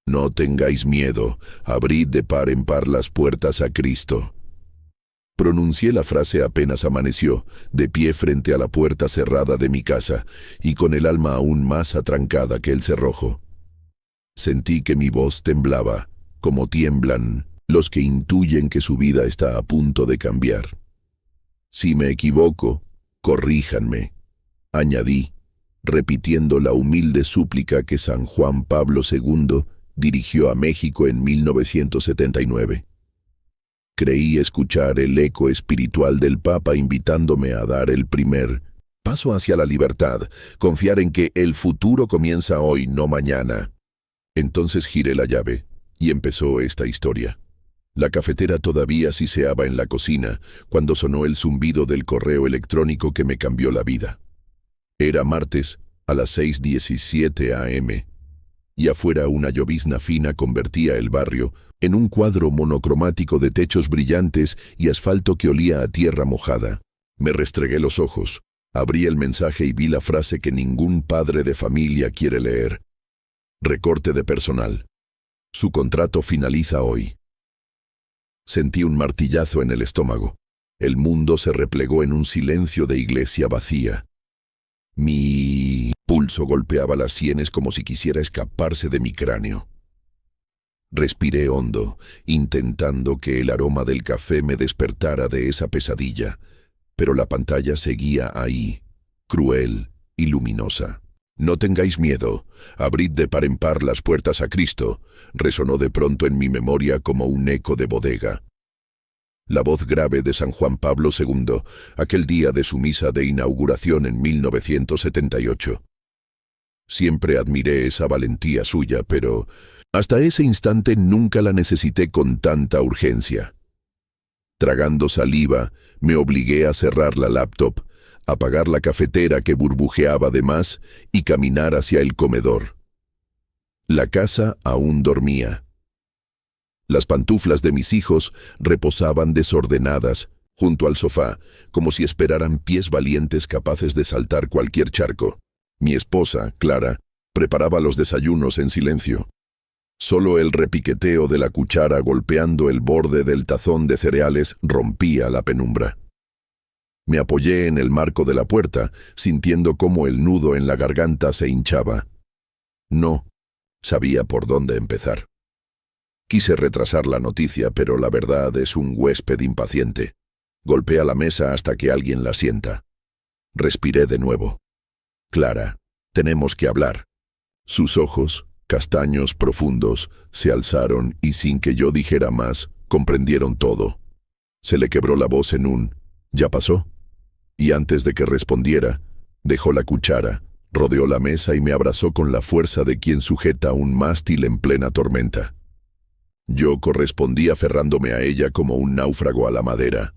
No tengáis miedo, abrid de par en par las puertas a Cristo. Pronuncié la frase apenas amaneció, de pie frente a la puerta cerrada de mi casa, y con el alma aún más atrancada que el cerrojo. Sentí que mi voz temblaba, como tiemblan los que intuyen que su vida está a punto de cambiar. Si me equivoco, corríjanme, añadí, repitiendo la humilde súplica que San Juan Pablo II dirigió a México en 1979. Creí escuchar el eco espiritual del Papa invitándome a dar el primer paso hacia la libertad, confiar en que el futuro comienza hoy, no mañana. Entonces giré la llave y empezó esta historia. La cafetera todavía siseaba en la cocina cuando sonó el zumbido del correo electrónico que me cambió la vida. Era martes a las 6:17 a.m. y afuera una llovizna fina convertía el barrio en un cuadro monocromático de techos brillantes y asfalto que olía a tierra mojada. Me restregué los ojos, abrí el mensaje y vi la frase que ningún padre de familia quiere leer. Recorte de personal. Su contrato finaliza hoy. Sentí un martillazo en el estómago. El mundo se replegó en un silencio de iglesia vacía. Mi pulso golpeaba las sienes como si quisiera escaparse de mi cráneo. Respiré hondo, intentando que el aroma del café me despertara de esa pesadilla, pero la pantalla seguía ahí, cruel y luminosa. No tengáis miedo, abrid de par en par las puertas a Cristo, resonó de pronto en mi memoria como un eco de bodega. La voz grave de San Juan Pablo II, aquel día de su misa de inauguración en 1978. Siempre admiré esa valentía suya, pero hasta ese instante nunca la necesité con tanta urgencia. Tragando saliva, me obligué a cerrar la laptop, apagar la cafetera que burbujeaba de más y caminar hacia el comedor. La casa aún dormía. Las pantuflas de mis hijos reposaban desordenadas junto al sofá, como si esperaran pies valientes capaces de saltar cualquier charco. Mi esposa, Clara, preparaba los desayunos en silencio. Solo el repiqueteo de la cuchara golpeando el borde del tazón de cereales rompía la penumbra. Me apoyé en el marco de la puerta, sintiendo cómo el nudo en la garganta se hinchaba. No sabía por dónde empezar. Quise retrasar la noticia, pero la verdad es un huésped impaciente. Golpea la mesa hasta que alguien la sienta. Respiré de nuevo. Clara, tenemos que hablar. Sus ojos, castaños profundos, se alzaron y sin que yo dijera más, comprendieron todo. Se le quebró la voz en un «¿Ya pasó?» Y antes de que respondiera, dejó la cuchara, rodeó la mesa y me abrazó con la fuerza de quien sujeta un mástil en plena tormenta. Yo correspondí aferrándome a ella como un náufrago a la madera.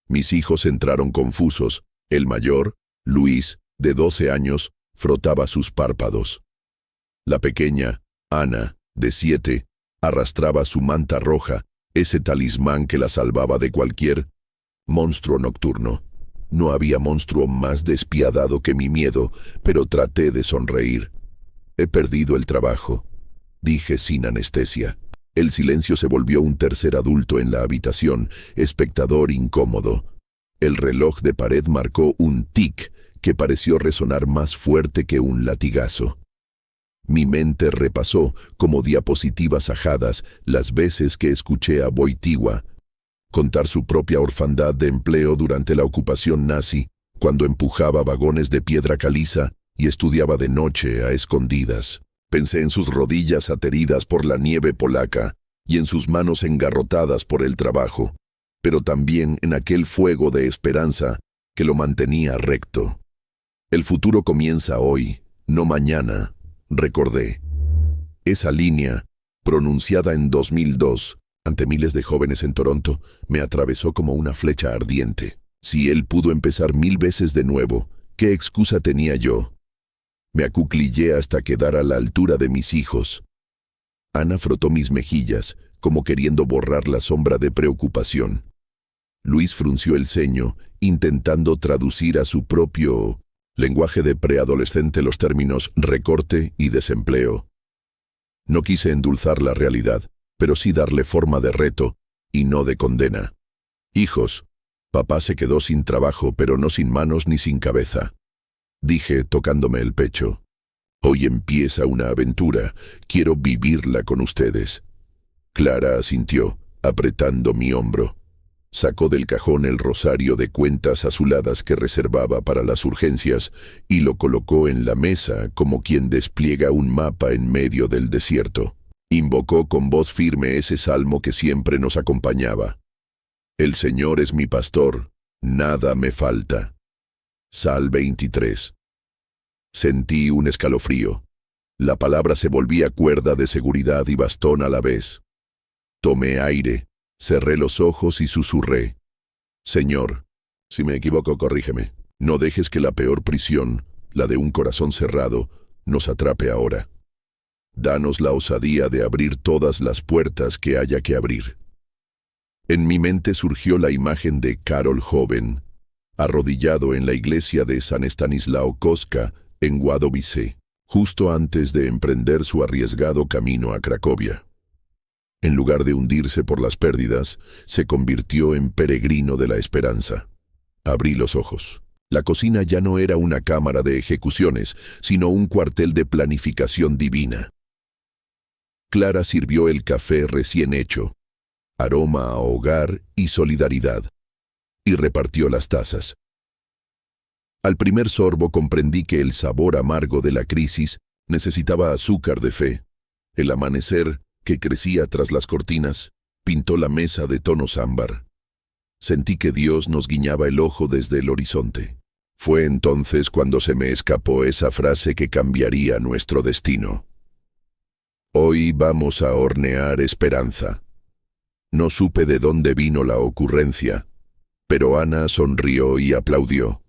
Mis hijos entraron confusos. El mayor, Luis, de 12 años, frotaba sus párpados. La pequeña, Ana, de 7, arrastraba su manta roja, ese talismán que la salvaba de cualquier monstruo nocturno. No había monstruo más despiadado que mi miedo, pero traté de sonreír. He perdido el trabajo, dije sin anestesia. El silencio se volvió un tercer adulto en la habitación, espectador incómodo. El reloj de pared marcó un tic que pareció resonar más fuerte que un latigazo. Mi mente repasó, como diapositivas ajadas, las veces que escuché a Wojtyła contar su propia orfandad de empleo durante la ocupación nazi, cuando empujaba vagones de piedra caliza y estudiaba de noche a escondidas. Pensé en sus rodillas ateridas por la nieve polaca y en sus manos engarrotadas por el trabajo, pero también en aquel fuego de esperanza que lo mantenía recto. El futuro comienza hoy, no mañana, recordé. Esa línea, pronunciada en 2002, ante miles de jóvenes en Toronto, me atravesó como una flecha ardiente. Si él pudo empezar 1000 veces de nuevo, ¿qué excusa tenía yo? Me acuclillé hasta quedar a la altura de mis hijos. Ana frotó mis mejillas, como queriendo borrar la sombra de preocupación. Luis frunció el ceño, intentando traducir a su propio lenguaje de preadolescente los términos recorte y desempleo. No quise endulzar la realidad, pero sí darle forma de reto y no de condena. Hijos, papá se quedó sin trabajo, pero no sin manos ni sin cabeza. Dije, tocándome el pecho. Hoy empieza una aventura, quiero vivirla con ustedes. Clara asintió, apretando mi hombro. Sacó del cajón el rosario de cuentas azuladas que reservaba para las urgencias y lo colocó en la mesa como quien despliega un mapa en medio del desierto. Invocó con voz firme ese salmo que siempre nos acompañaba. El Señor es mi pastor, nada me falta. Sal 23. Sentí un escalofrío. La palabra se volvía cuerda de seguridad y bastón a la vez. Tomé aire, cerré los ojos y susurré. Señor, si me equivoco, corrígeme. No dejes que la peor prisión, la de un corazón cerrado, nos atrape ahora. Danos la osadía de abrir todas las puertas que haya que abrir. En mi mente surgió la imagen de Karol joven, arrodillado en la iglesia de San Estanislao Kostka, en Wadowice, justo antes de emprender su arriesgado camino a Cracovia. En lugar de hundirse por las pérdidas, se convirtió en peregrino de la esperanza. Abrí los ojos. La cocina ya no era una cámara de ejecuciones, sino un cuartel de planificación divina. Clara sirvió el café recién hecho, aroma a hogar y solidaridad, y repartió las tazas. Al primer sorbo comprendí que el sabor amargo de la crisis necesitaba azúcar de fe. El amanecer, que crecía tras las cortinas, pintó la mesa de tonos ámbar. Sentí que Dios nos guiñaba el ojo desde el horizonte. Fue entonces cuando se me escapó esa frase que cambiaría nuestro destino. Hoy vamos a hornear esperanza. No supe de dónde vino la ocurrencia, pero Ana sonrió y aplaudió.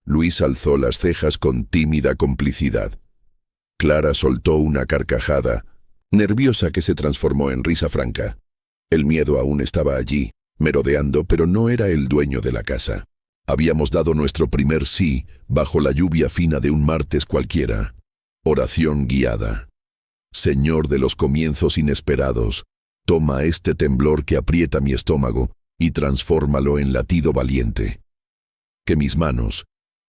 Luis alzó las cejas con tímida complicidad. Clara soltó una carcajada, nerviosa que se transformó en risa franca. El miedo aún estaba allí, merodeando, pero no era el dueño de la casa. Habíamos dado nuestro primer sí bajo la lluvia fina de un martes cualquiera. Oración guiada. Señor de los comienzos inesperados, toma este temblor que aprieta mi estómago y transfórmalo en latido valiente. Que mis manos,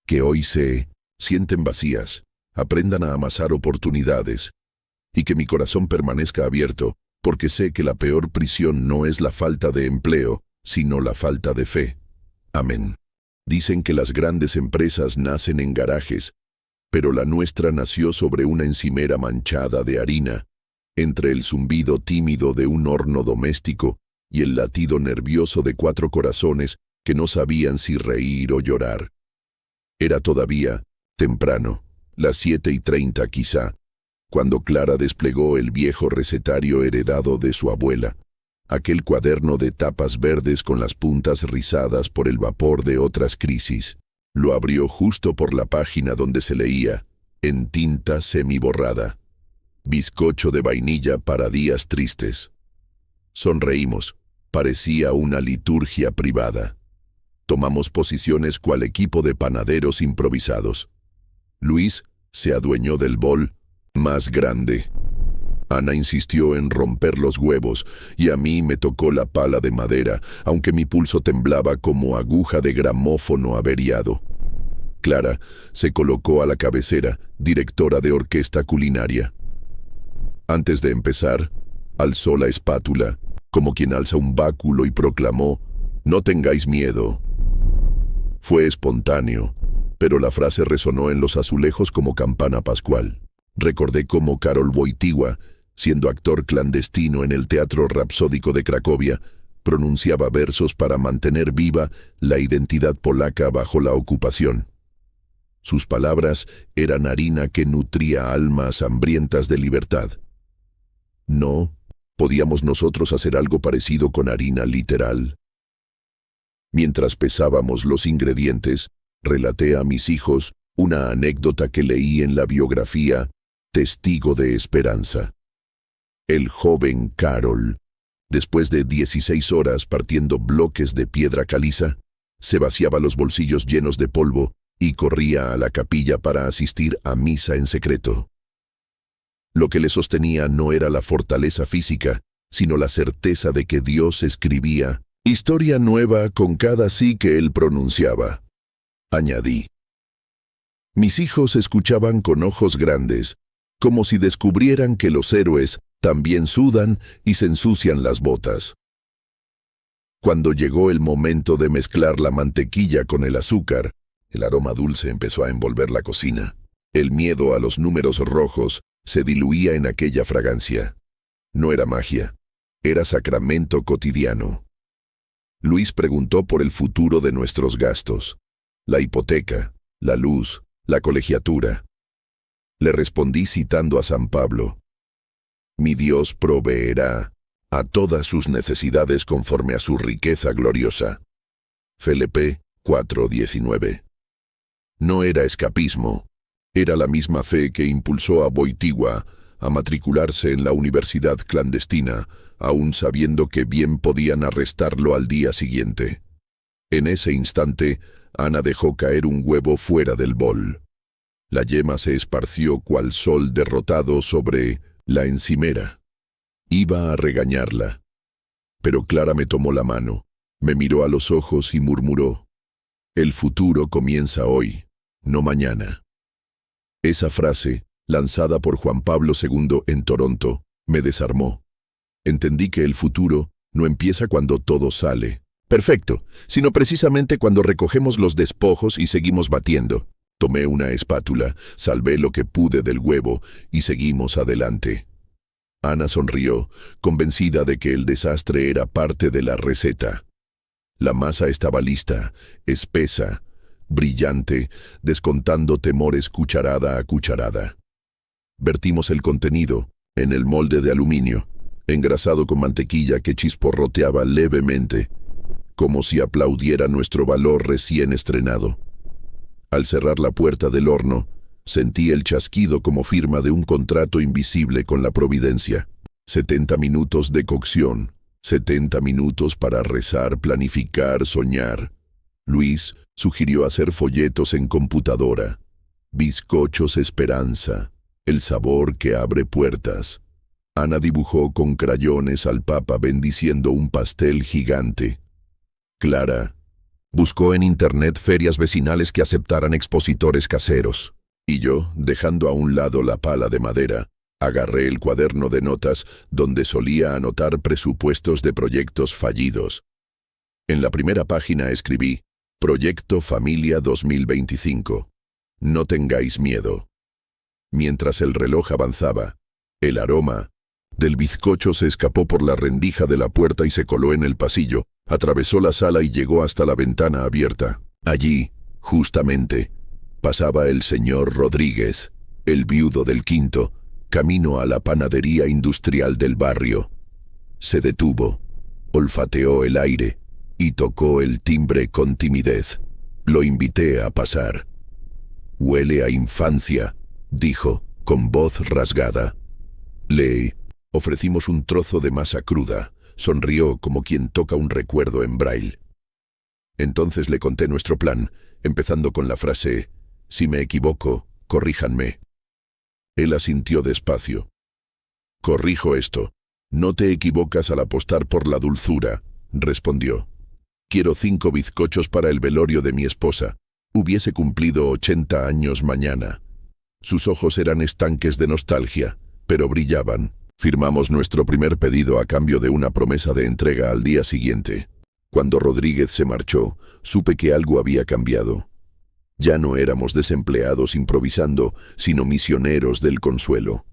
que hoy se sienten vacías, aprendan a amasar oportunidades, y que mi corazón permanezca abierto, porque sé que la peor prisión no es la falta de empleo, sino la falta de fe. Amén. Dicen que las grandes empresas nacen en garajes, pero la nuestra nació sobre una encimera manchada de harina, entre el zumbido tímido de un horno doméstico y el latido nervioso de 4 corazones que no sabían si reír o llorar. Era todavía temprano, las 7:30 quizá, cuando Clara desplegó el viejo recetario heredado de su abuela, aquel cuaderno de tapas verdes con las puntas rizadas por el vapor de otras crisis. Lo abrió justo por la página donde se leía, en tinta semiborrada: bizcocho de vainilla para días tristes. Sonreímos, parecía una liturgia privada. Tomamos posiciones cual equipo de panaderos improvisados. Luis se adueñó del bol más grande. Ana insistió en romper los huevos y a mí me tocó la pala de madera, aunque mi pulso temblaba como aguja de gramófono averiado. Clara se colocó a la cabecera, directora de orquesta culinaria. Antes de empezar, alzó la espátula, como quien alza un báculo, y proclamó: «No tengáis miedo». Fue espontáneo, pero la frase resonó en los azulejos como campana pascual. Recordé cómo Karol Wojtyła, siendo actor clandestino en el Teatro Rapsódico de Cracovia, pronunciaba versos para mantener viva la identidad polaca bajo la ocupación. Sus palabras eran harina que nutría almas hambrientas de libertad. ¿No podíamos nosotros hacer algo parecido con harina literal? Mientras pesábamos los ingredientes, relaté a mis hijos una anécdota que leí en la biografía Testigo de Esperanza. El joven Karol, después de 16 horas partiendo bloques de piedra caliza, se vaciaba los bolsillos llenos de polvo y corría a la capilla para asistir a misa en secreto. Lo que le sostenía no era la fortaleza física, sino la certeza de que Dios escribía historia nueva con cada sí que él pronunciaba. Añadí. Mis hijos escuchaban con ojos grandes, como si descubrieran que los héroes también sudan y se ensucian las botas. Cuando llegó el momento de mezclar la mantequilla con el azúcar, el aroma dulce empezó a envolver la cocina. El miedo a los números rojos se diluía en aquella fragancia. No era magia, era sacramento cotidiano. Luis preguntó por el futuro de nuestros gastos, la hipoteca, la luz, la colegiatura. Le respondí citando a San Pablo: «Mi Dios proveerá a todas sus necesidades conforme a su riqueza gloriosa». Filipenses 4:19. No era escapismo, era la misma fe que impulsó a Wojtyła a matricularse en la universidad clandestina, aún sabiendo que bien podían arrestarlo al día siguiente. En ese instante, Ana dejó caer un huevo fuera del bol. La yema se esparció cual sol derrotado sobre la encimera. Iba a regañarla, pero Clara me tomó la mano, me miró a los ojos y murmuró: «El futuro comienza hoy, no mañana». Esa frase, lanzada por Juan Pablo II en Toronto, me desarmó. Entendí que el futuro no empieza cuando todo sale perfecto, sino precisamente cuando recogemos los despojos y seguimos batiendo. Tomé una espátula, salvé lo que pude del huevo y seguimos adelante. Ana sonrió, convencida de que el desastre era parte de la receta. La masa estaba lista, espesa, brillante, descontando temores cucharada a cucharada. Vertimos el contenido en el molde de aluminio, engrasado con mantequilla que chisporroteaba levemente, como si aplaudiera nuestro valor recién estrenado. Al cerrar la puerta del horno, sentí el chasquido como firma de un contrato invisible con la providencia. 70 minutos de cocción, 70 minutos para rezar, planificar, soñar. Luis sugirió hacer folletos en computadora. Bizcochos esperanza, el sabor que abre puertas. Ana dibujó con crayones al Papa bendiciendo un pastel gigante. Clara buscó en internet ferias vecinales que aceptaran expositores caseros. Y yo, dejando a un lado la pala de madera, agarré el cuaderno de notas donde solía anotar presupuestos de proyectos fallidos. En la primera página escribí: Proyecto Familia 2025. No tengáis miedo. Mientras el reloj avanzaba, el aroma del bizcocho se escapó por la rendija de la puerta y se coló en el pasillo, atravesó la sala y llegó hasta la ventana abierta. Allí, justamente, pasaba el señor Rodríguez, el viudo del quinto, camino a la panadería industrial del barrio. Se detuvo, olfateó el aire y tocó el timbre con timidez. Lo invité a pasar. «Huele a infancia», dijo, con voz rasgada. Le ofrecimos un trozo de masa cruda. Sonrió como quien toca un recuerdo en braille. Entonces le conté nuestro plan, empezando con la frase: «Si me equivoco, corríjanme». Él asintió despacio. «Corrijo esto. No te equivocas al apostar por la dulzura», respondió. «Quiero 5 bizcochos para el velorio de mi esposa. Hubiese cumplido 80 años mañana». Sus ojos eran estanques de nostalgia, pero brillaban. Firmamos nuestro primer pedido a cambio de una promesa de entrega al día siguiente. Cuando Rodríguez se marchó, supe que algo había cambiado. Ya no éramos desempleados improvisando, sino misioneros del consuelo.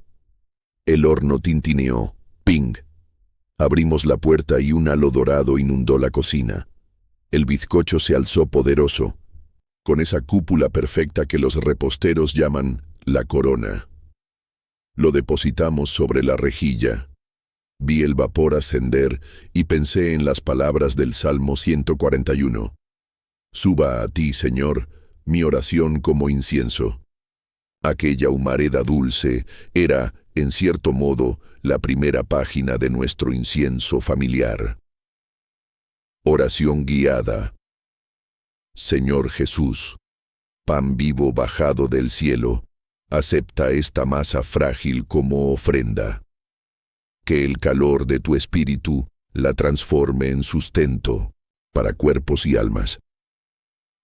El horno tintineó. ¡Ping! Abrimos la puerta y un halo dorado inundó la cocina. El bizcocho se alzó poderoso, con esa cúpula perfecta que los reposteros llaman la corona. Lo depositamos sobre la rejilla. Vi el vapor ascender y pensé en las palabras del Salmo 141. «Suba a ti, Señor, mi oración como incienso». Aquella humareda dulce era, en cierto modo, la primera página de nuestro incienso familiar. Oración guiada. Señor Jesús, pan vivo bajado del cielo, Acepta esta masa frágil como ofrenda. Que el calor de tu espíritu la transforme en sustento para cuerpos y almas.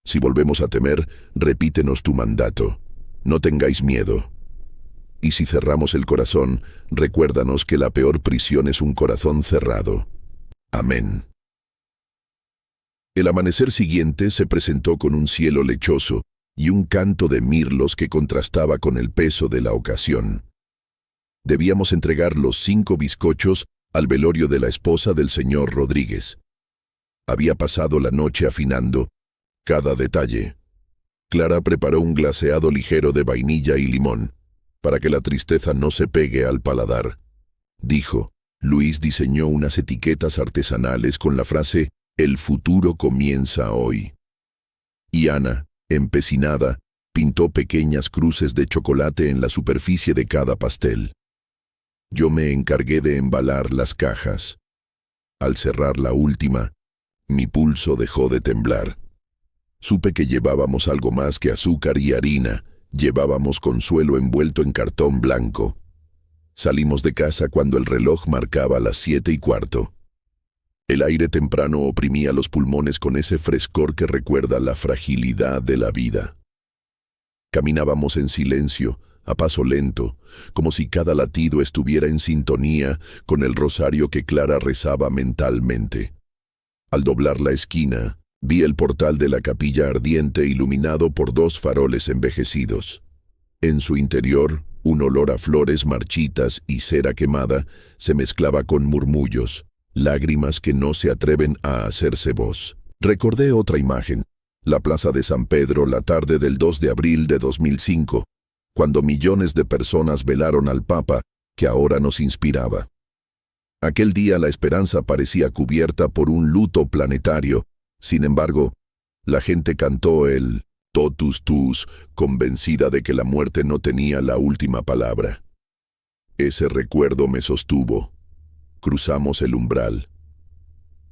Si volvemos a temer, repítenos tu mandato. No tengáis miedo. Y si cerramos el corazón, recuérdanos que la peor prisión es un corazón cerrado. Amén. El amanecer siguiente se presentó con un cielo lechoso y un canto de mirlos que contrastaba con el peso de la ocasión. Debíamos entregar los 5 bizcochos al velorio de la esposa del señor Rodríguez. Había pasado la noche afinando cada detalle. Clara preparó un glaseado ligero de vainilla y limón, para que la tristeza no se pegue al paladar. Dijo, Luis diseñó unas etiquetas artesanales con la frase «El futuro comienza hoy». Y Ana, empecinada, pintó pequeñas cruces de chocolate en la superficie de cada pastel. Yo me encargué de embalar las cajas. Al cerrar la última, mi pulso dejó de temblar. Supe que llevábamos algo más que azúcar y harina. Llevábamos consuelo envuelto en cartón blanco. Salimos de casa cuando el reloj marcaba las 7:15. El aire temprano oprimía los pulmones con ese frescor que recuerda la fragilidad de la vida. Caminábamos en silencio, a paso lento, como si cada latido estuviera en sintonía con el rosario que Clara rezaba mentalmente. Al doblar la esquina, vi el portal de la capilla ardiente iluminado por 2 faroles envejecidos. En su interior, un olor a flores marchitas y cera quemada se mezclaba con murmullos, lágrimas que no se atreven a hacerse voz. Recordé otra imagen, la plaza de San Pedro la tarde del 2 de abril de 2005, cuando millones de personas velaron al Papa que ahora nos inspiraba. Aquel día la esperanza parecía cubierta por un luto planetario. Sin embargo, la gente cantó el Totus Tuus, convencida de que la muerte no tenía la última palabra. Ese recuerdo me sostuvo. Cruzamos el umbral.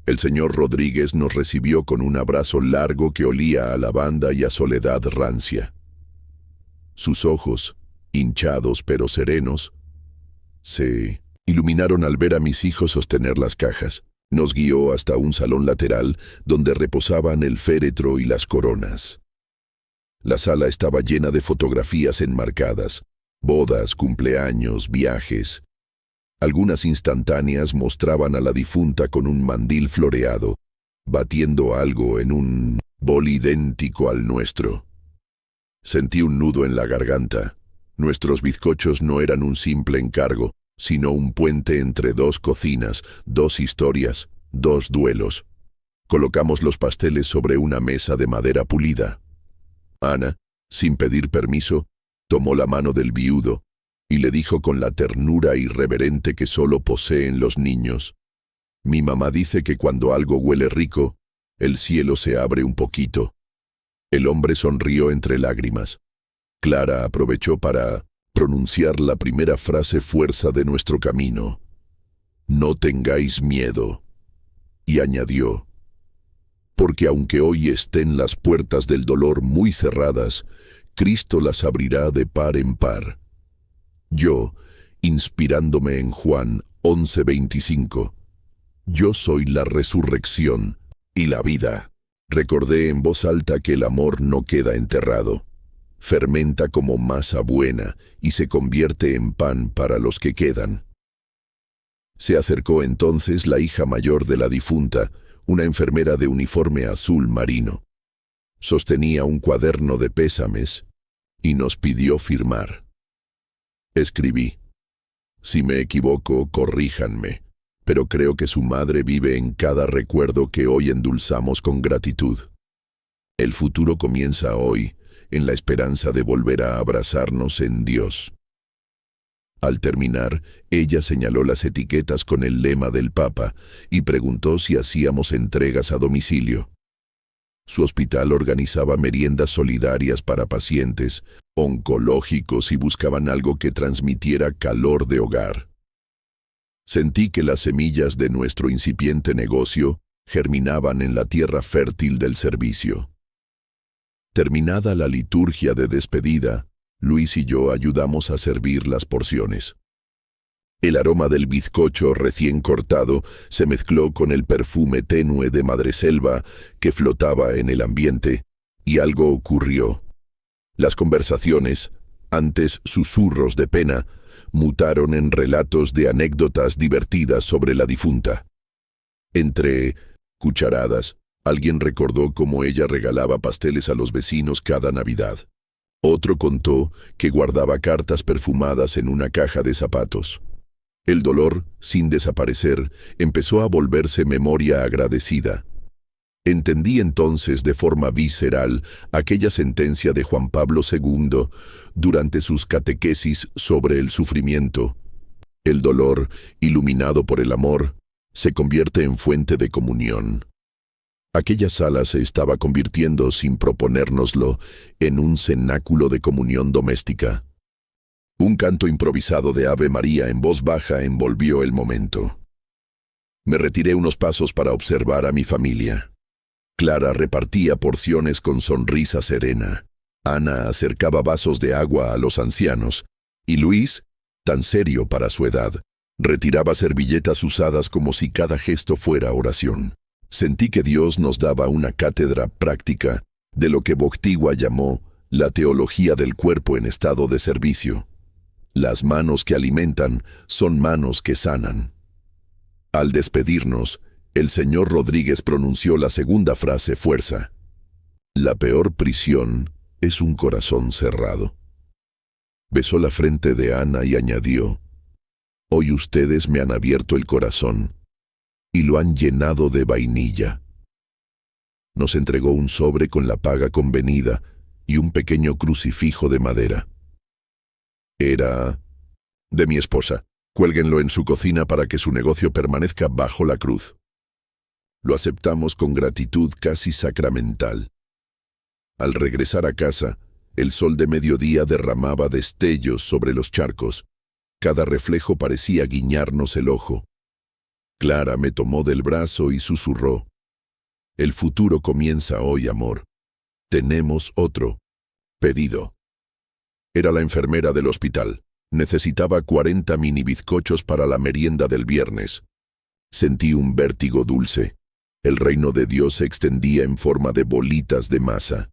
El señor Rodríguez nos recibió con un abrazo largo que olía a lavanda y a soledad rancia. Sus ojos, hinchados pero serenos, se iluminaron al ver a mis hijos sostener las cajas. Nos guió hasta un salón lateral donde reposaban el féretro y las coronas. La sala estaba llena de fotografías enmarcadas, bodas, cumpleaños, viajes. Algunas instantáneas mostraban a la difunta con un mandil floreado, batiendo algo en un bol idéntico al nuestro. Sentí un nudo en la garganta. Nuestros bizcochos no eran un simple encargo, sino un puente entre 2 cocinas, 2 historias, 2 duelos. Colocamos los pasteles sobre una mesa de madera pulida. Ana, sin pedir permiso, tomó la mano del viudo y le dijo con la ternura irreverente que solo poseen los niños: «Mi mamá dice que cuando algo huele rico, el cielo se abre un poquito». El hombre sonrió entre lágrimas. Clara aprovechó para pronunciar la primera frase fuerza de nuestro camino. «No tengáis miedo». Y añadió: «Porque aunque hoy estén las puertas del dolor muy cerradas, Cristo las abrirá de par en par». Yo, inspirándome en Juan 11:25, «Yo soy la resurrección y la vida», recordé en voz alta que el amor no queda enterrado. Fermenta como masa buena y se convierte en pan para los que quedan. Se acercó entonces la hija mayor de la difunta, una enfermera de uniforme azul marino. Sostenía un cuaderno de pésames y nos pidió firmar. Escribí: «Si me equivoco, corríjanme, pero creo que su madre vive en cada recuerdo que hoy endulzamos con gratitud. El futuro comienza hoy, en la esperanza de volver a abrazarnos en Dios». Al terminar, ella señaló las etiquetas con el lema del Papa y preguntó si hacíamos entregas a domicilio. Su hospital organizaba meriendas solidarias para pacientes oncológicos y buscaban algo que transmitiera calor de hogar. Sentí que las semillas de nuestro incipiente negocio germinaban en la tierra fértil del servicio. Terminada la liturgia de despedida, Luis y yo ayudamos a servir las porciones. El aroma del bizcocho recién cortado se mezcló con el perfume tenue de madreselva que flotaba en el ambiente, y algo ocurrió. Las conversaciones, antes susurros de pena, mutaron en relatos de anécdotas divertidas sobre la difunta. Entre cucharadas, alguien recordó cómo ella regalaba pasteles a los vecinos cada Navidad. Otro contó que guardaba cartas perfumadas en una caja de zapatos. El dolor, sin desaparecer, empezó a volverse memoria agradecida. Entendí entonces de forma visceral aquella sentencia de Juan Pablo II durante sus catequesis sobre el sufrimiento. El dolor, iluminado por el amor, se convierte en fuente de comunión. Aquella sala se estaba convirtiendo, sin proponérnoslo, en un cenáculo de comunión doméstica. Un canto improvisado de Ave María en voz baja envolvió el momento. Me retiré unos pasos para observar a mi familia. Clara repartía porciones con sonrisa serena. Ana acercaba vasos de agua a los ancianos. Y Luis, tan serio para su edad, retiraba servilletas usadas como si cada gesto fuera oración. Sentí que Dios nos daba una cátedra práctica de lo que Boctigua llamó la teología del cuerpo en estado de servicio. Las manos que alimentan son manos que sanan. Al despedirnos, el señor Rodríguez pronunció la segunda frase fuerza. La peor prisión es un corazón cerrado. Besó la frente de Ana y añadió, hoy ustedes me han abierto el corazón y lo han llenado de vainilla. Nos entregó un sobre con la paga convenida y un pequeño crucifijo de madera. Era de mi esposa. Cuélguenlo en su cocina para que su negocio permanezca bajo la cruz. Lo aceptamos con gratitud casi sacramental. Al regresar a casa, el sol de mediodía derramaba destellos sobre los charcos. Cada reflejo parecía guiñarnos el ojo. Clara me tomó del brazo y susurró, el futuro comienza hoy, amor. Tenemos otro pedido. Era la enfermera del hospital. Necesitaba 40 mini bizcochos para la merienda del viernes. Sentí un vértigo dulce. El reino de Dios se extendía en forma de bolitas de masa.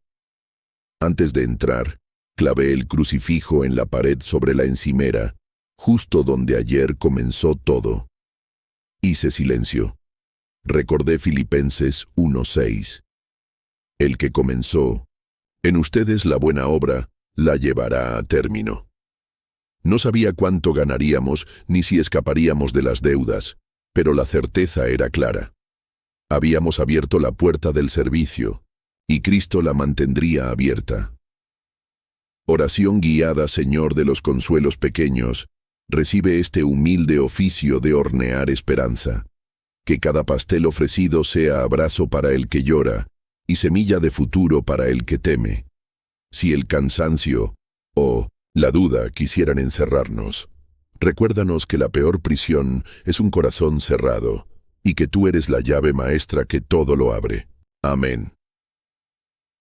Antes de entrar, clavé el crucifijo en la pared sobre la encimera, justo donde ayer comenzó todo. Hice silencio. Recordé Filipenses 1:6. El que comenzó en ustedes la buena obra, la llevará a término. No sabía cuánto ganaríamos ni si escaparíamos de las deudas, pero la certeza era clara. Habíamos abierto la puerta del servicio, y Cristo la mantendría abierta. Oración guiada, Señor de los consuelos pequeños, recibe este humilde oficio de hornear esperanza. Que cada pastel ofrecido sea abrazo para el que llora y semilla de futuro para el que teme. Si el cansancio o la duda quisieran encerrarnos, recuérdanos que la peor prisión es un corazón cerrado y que tú eres la llave maestra que todo lo abre. Amén.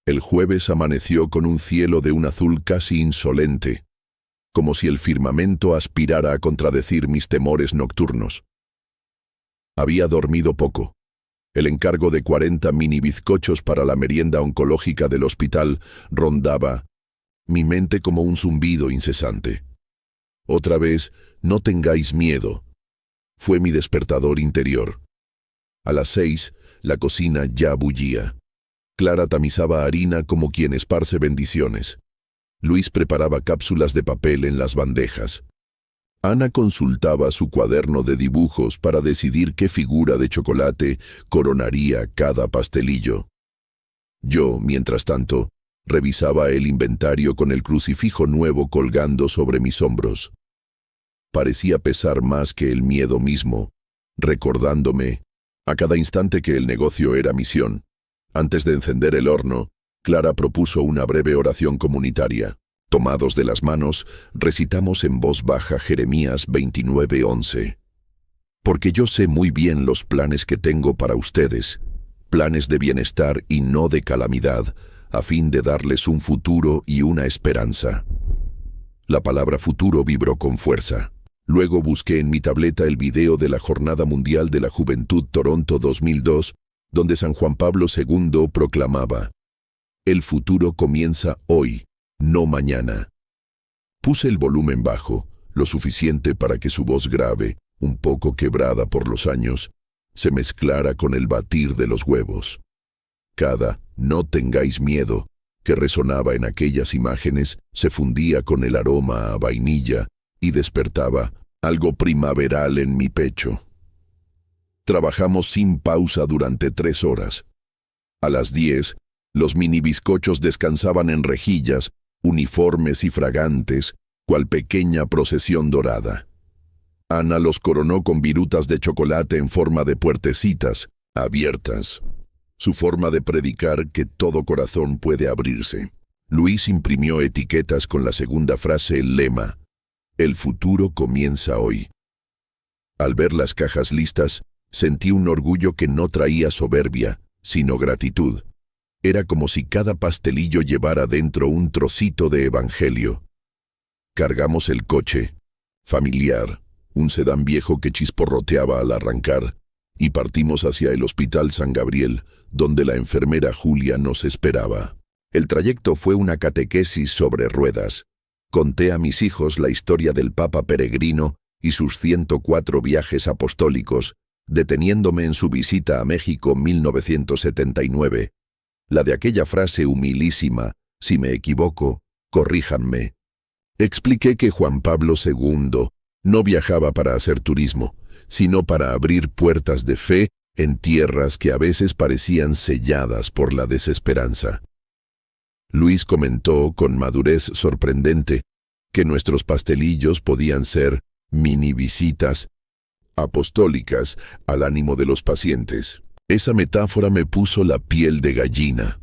El jueves amaneció con un cielo de un azul casi insolente, como si el firmamento aspirara a contradecir mis temores nocturnos. Había dormido poco. El encargo de 40 mini bizcochos para la merienda oncológica del hospital rondaba mi mente como un zumbido incesante. Otra vez, no tengáis miedo. Fue mi despertador interior. A las 6, la cocina ya bullía. Clara tamizaba harina como quien esparce bendiciones. Luis preparaba cápsulas de papel en las bandejas. Ana consultaba su cuaderno de dibujos para decidir qué figura de chocolate coronaría cada pastelillo. Yo, mientras tanto, revisaba el inventario con el crucifijo nuevo colgando sobre mis hombros. Parecía pesar más que el miedo mismo, recordándome a cada instante que el negocio era misión. Antes de encender el horno, Clara propuso una breve oración comunitaria. Tomados de las manos, recitamos en voz baja Jeremías 29:11. Porque yo sé muy bien los planes que tengo para ustedes, planes de bienestar y no de calamidad, a fin de darles un futuro y una esperanza. La palabra futuro vibró con fuerza. Luego busqué en mi tableta el video de la Jornada Mundial de la Juventud Toronto 2002, donde San Juan Pablo II proclamaba: "El futuro comienza hoy, no mañana". Puse el volumen bajo, lo suficiente para que su voz grave, un poco quebrada por los años, se mezclara con el batir de los huevos. Cada "no tengáis miedo" que resonaba en aquellas imágenes se fundía con el aroma a vainilla y despertaba algo primaveral en mi pecho. Trabajamos sin pausa durante 3 horas. A las 10, los mini bizcochos descansaban en rejillas, uniformes y fragantes, cual pequeña procesión dorada. Ana los coronó con virutas de chocolate en forma de puertecitas, abiertas. Su forma de predicar que todo corazón puede abrirse. Luis imprimió etiquetas con la segunda frase, el lema: "El futuro comienza hoy". Al ver las cajas listas, sentí un orgullo que no traía soberbia, sino gratitud. Era como si cada pastelillo llevara dentro un trocito de evangelio. Cargamos el coche, familiar, un sedán viejo que chisporroteaba al arrancar, y partimos hacia el Hospital San Gabriel, donde la enfermera Julia nos esperaba. El trayecto fue una catequesis sobre ruedas. Conté a mis hijos la historia del Papa peregrino y sus 104 viajes apostólicos, deteniéndome en su visita a México 1979. La de aquella frase humilísima: "Si me equivoco, corríjanme". Expliqué que Juan Pablo II no viajaba para hacer turismo, sino para abrir puertas de fe en tierras que a veces parecían selladas por la desesperanza. Luis comentó con madurez sorprendente que nuestros pastelillos podían ser mini visitas apostólicas al ánimo de los pacientes. Esa metáfora me puso la piel de gallina.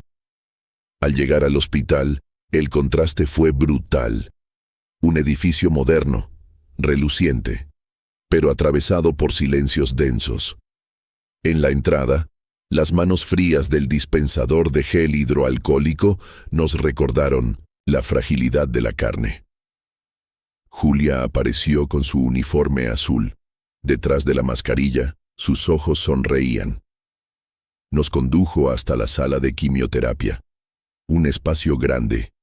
Al llegar al hospital, el contraste fue brutal. Un edificio moderno, reluciente, pero atravesado por silencios densos. En la entrada, las manos frías del dispensador de gel hidroalcohólico nos recordaron la fragilidad de la carne. Julia apareció con su uniforme azul. Detrás de la mascarilla, sus ojos sonreían. Nos condujo hasta la sala de quimioterapia, un espacio grande,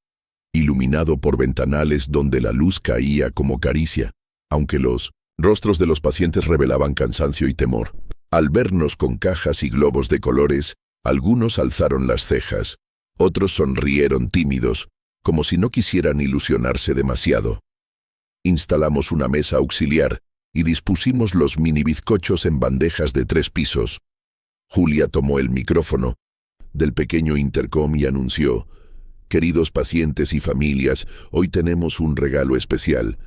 iluminado por ventanales donde la luz caía como caricia, aunque los rostros de los pacientes revelaban cansancio y temor. Al vernos con cajas y globos de colores, algunos alzaron las cejas, otros sonrieron tímidos, como si no quisieran ilusionarse demasiado. Instalamos una mesa auxiliar y dispusimos los mini bizcochos en bandejas de 3 pisos. Julia tomó el micrófono del pequeño intercom y anunció: "Queridos pacientes y familias, hoy tenemos un regalo especial.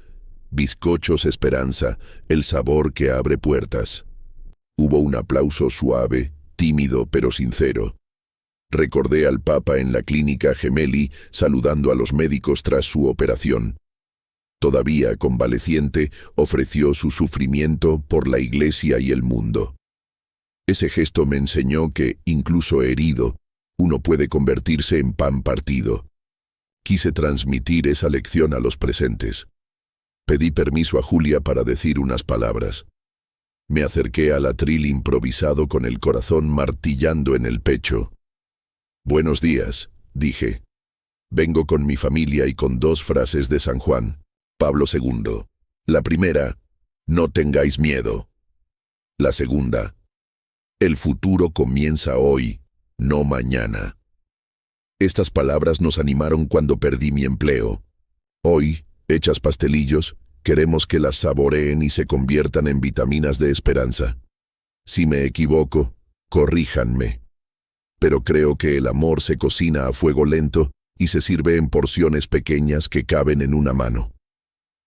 Bizcochos Esperanza, el sabor que abre puertas". Hubo un aplauso suave, tímido pero sincero. Recordé al Papa en la clínica Gemelli saludando a los médicos tras su operación. Todavía convaleciente, ofreció su sufrimiento por la Iglesia y el mundo. Ese gesto me enseñó que, incluso herido, uno puede convertirse en pan partido. Quise transmitir esa lección a los presentes. Pedí permiso a Julia para decir unas palabras. Me acerqué al atril improvisado con el corazón martillando en el pecho. «Buenos días», dije. «Vengo con mi familia y con 2 frases de San Juan Pablo II. La primera: no tengáis miedo. La segunda: el futuro comienza hoy, no mañana». Estas palabras nos animaron cuando perdí mi empleo. Hoy, hechas pastelillos, queremos que las saboreen y se conviertan en vitaminas de esperanza. Si me equivoco, corríjanme. Pero creo que el amor se cocina a fuego lento y se sirve en porciones pequeñas que caben en una mano.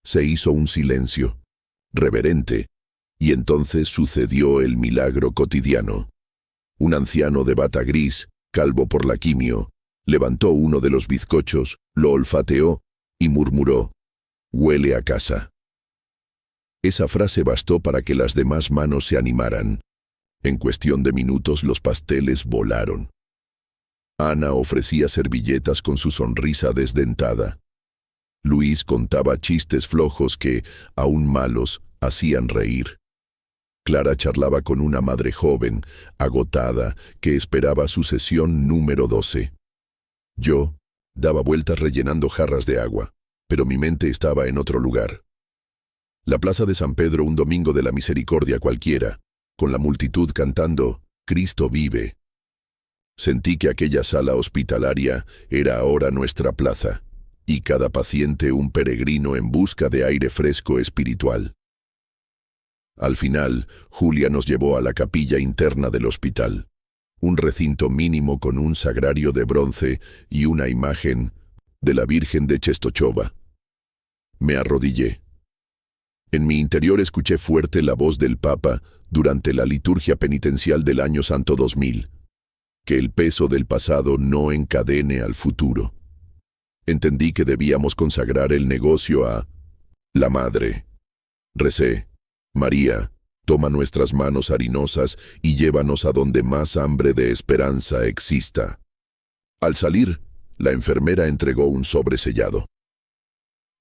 Se hizo un silencio, reverente, y entonces sucedió el milagro cotidiano. Un anciano de bata gris, calvo por la quimio, levantó uno de los bizcochos, lo olfateó y murmuró: «Huele a casa». Esa frase bastó para que las demás manos se animaran. En cuestión de minutos los pasteles volaron. Ana ofrecía servilletas con su sonrisa desdentada. Luis contaba chistes flojos que, aún malos, hacían reír. Clara charlaba con una madre joven, agotada, que esperaba su sesión número 12. Yo daba vueltas rellenando jarras de agua, pero mi mente estaba en otro lugar. La plaza de San Pedro un domingo de la misericordia cualquiera, con la multitud cantando «Cristo vive». Sentí que aquella sala hospitalaria era ahora nuestra plaza, y cada paciente un peregrino en busca de aire fresco espiritual. Al final, Julia nos llevó a la capilla interna del hospital, un recinto mínimo con un sagrario de bronce y una imagen de la Virgen de Czestochowa. Me arrodillé. En mi interior escuché fuerte la voz del Papa durante la liturgia penitencial del Año Santo 2000, que el peso del pasado no encadene al futuro. Entendí que debíamos consagrar el negocio a la Madre. Recé: María, toma nuestras manos harinosas y llévanos a donde más hambre de esperanza exista. Al salir, la enfermera entregó un sobre sellado.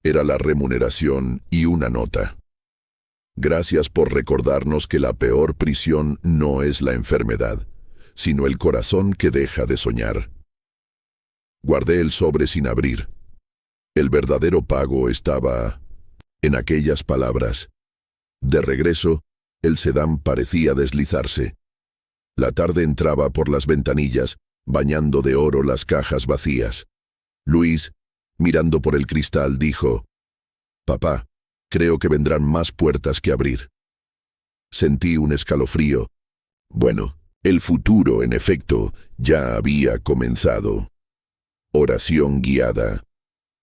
Era la remuneración y una nota. Gracias por recordarnos que la peor prisión no es la enfermedad, sino el corazón que deja de soñar. Guardé el sobre sin abrir. El verdadero pago estaba en aquellas palabras. De regreso, el sedán parecía deslizarse. La tarde entraba por las ventanillas, bañando de oro las cajas vacías. Luis, mirando por el cristal, dijo: «Papá, creo que vendrán más puertas que abrir». Sentí un escalofrío. Bueno, el futuro, en efecto, ya había comenzado. Oración guiada.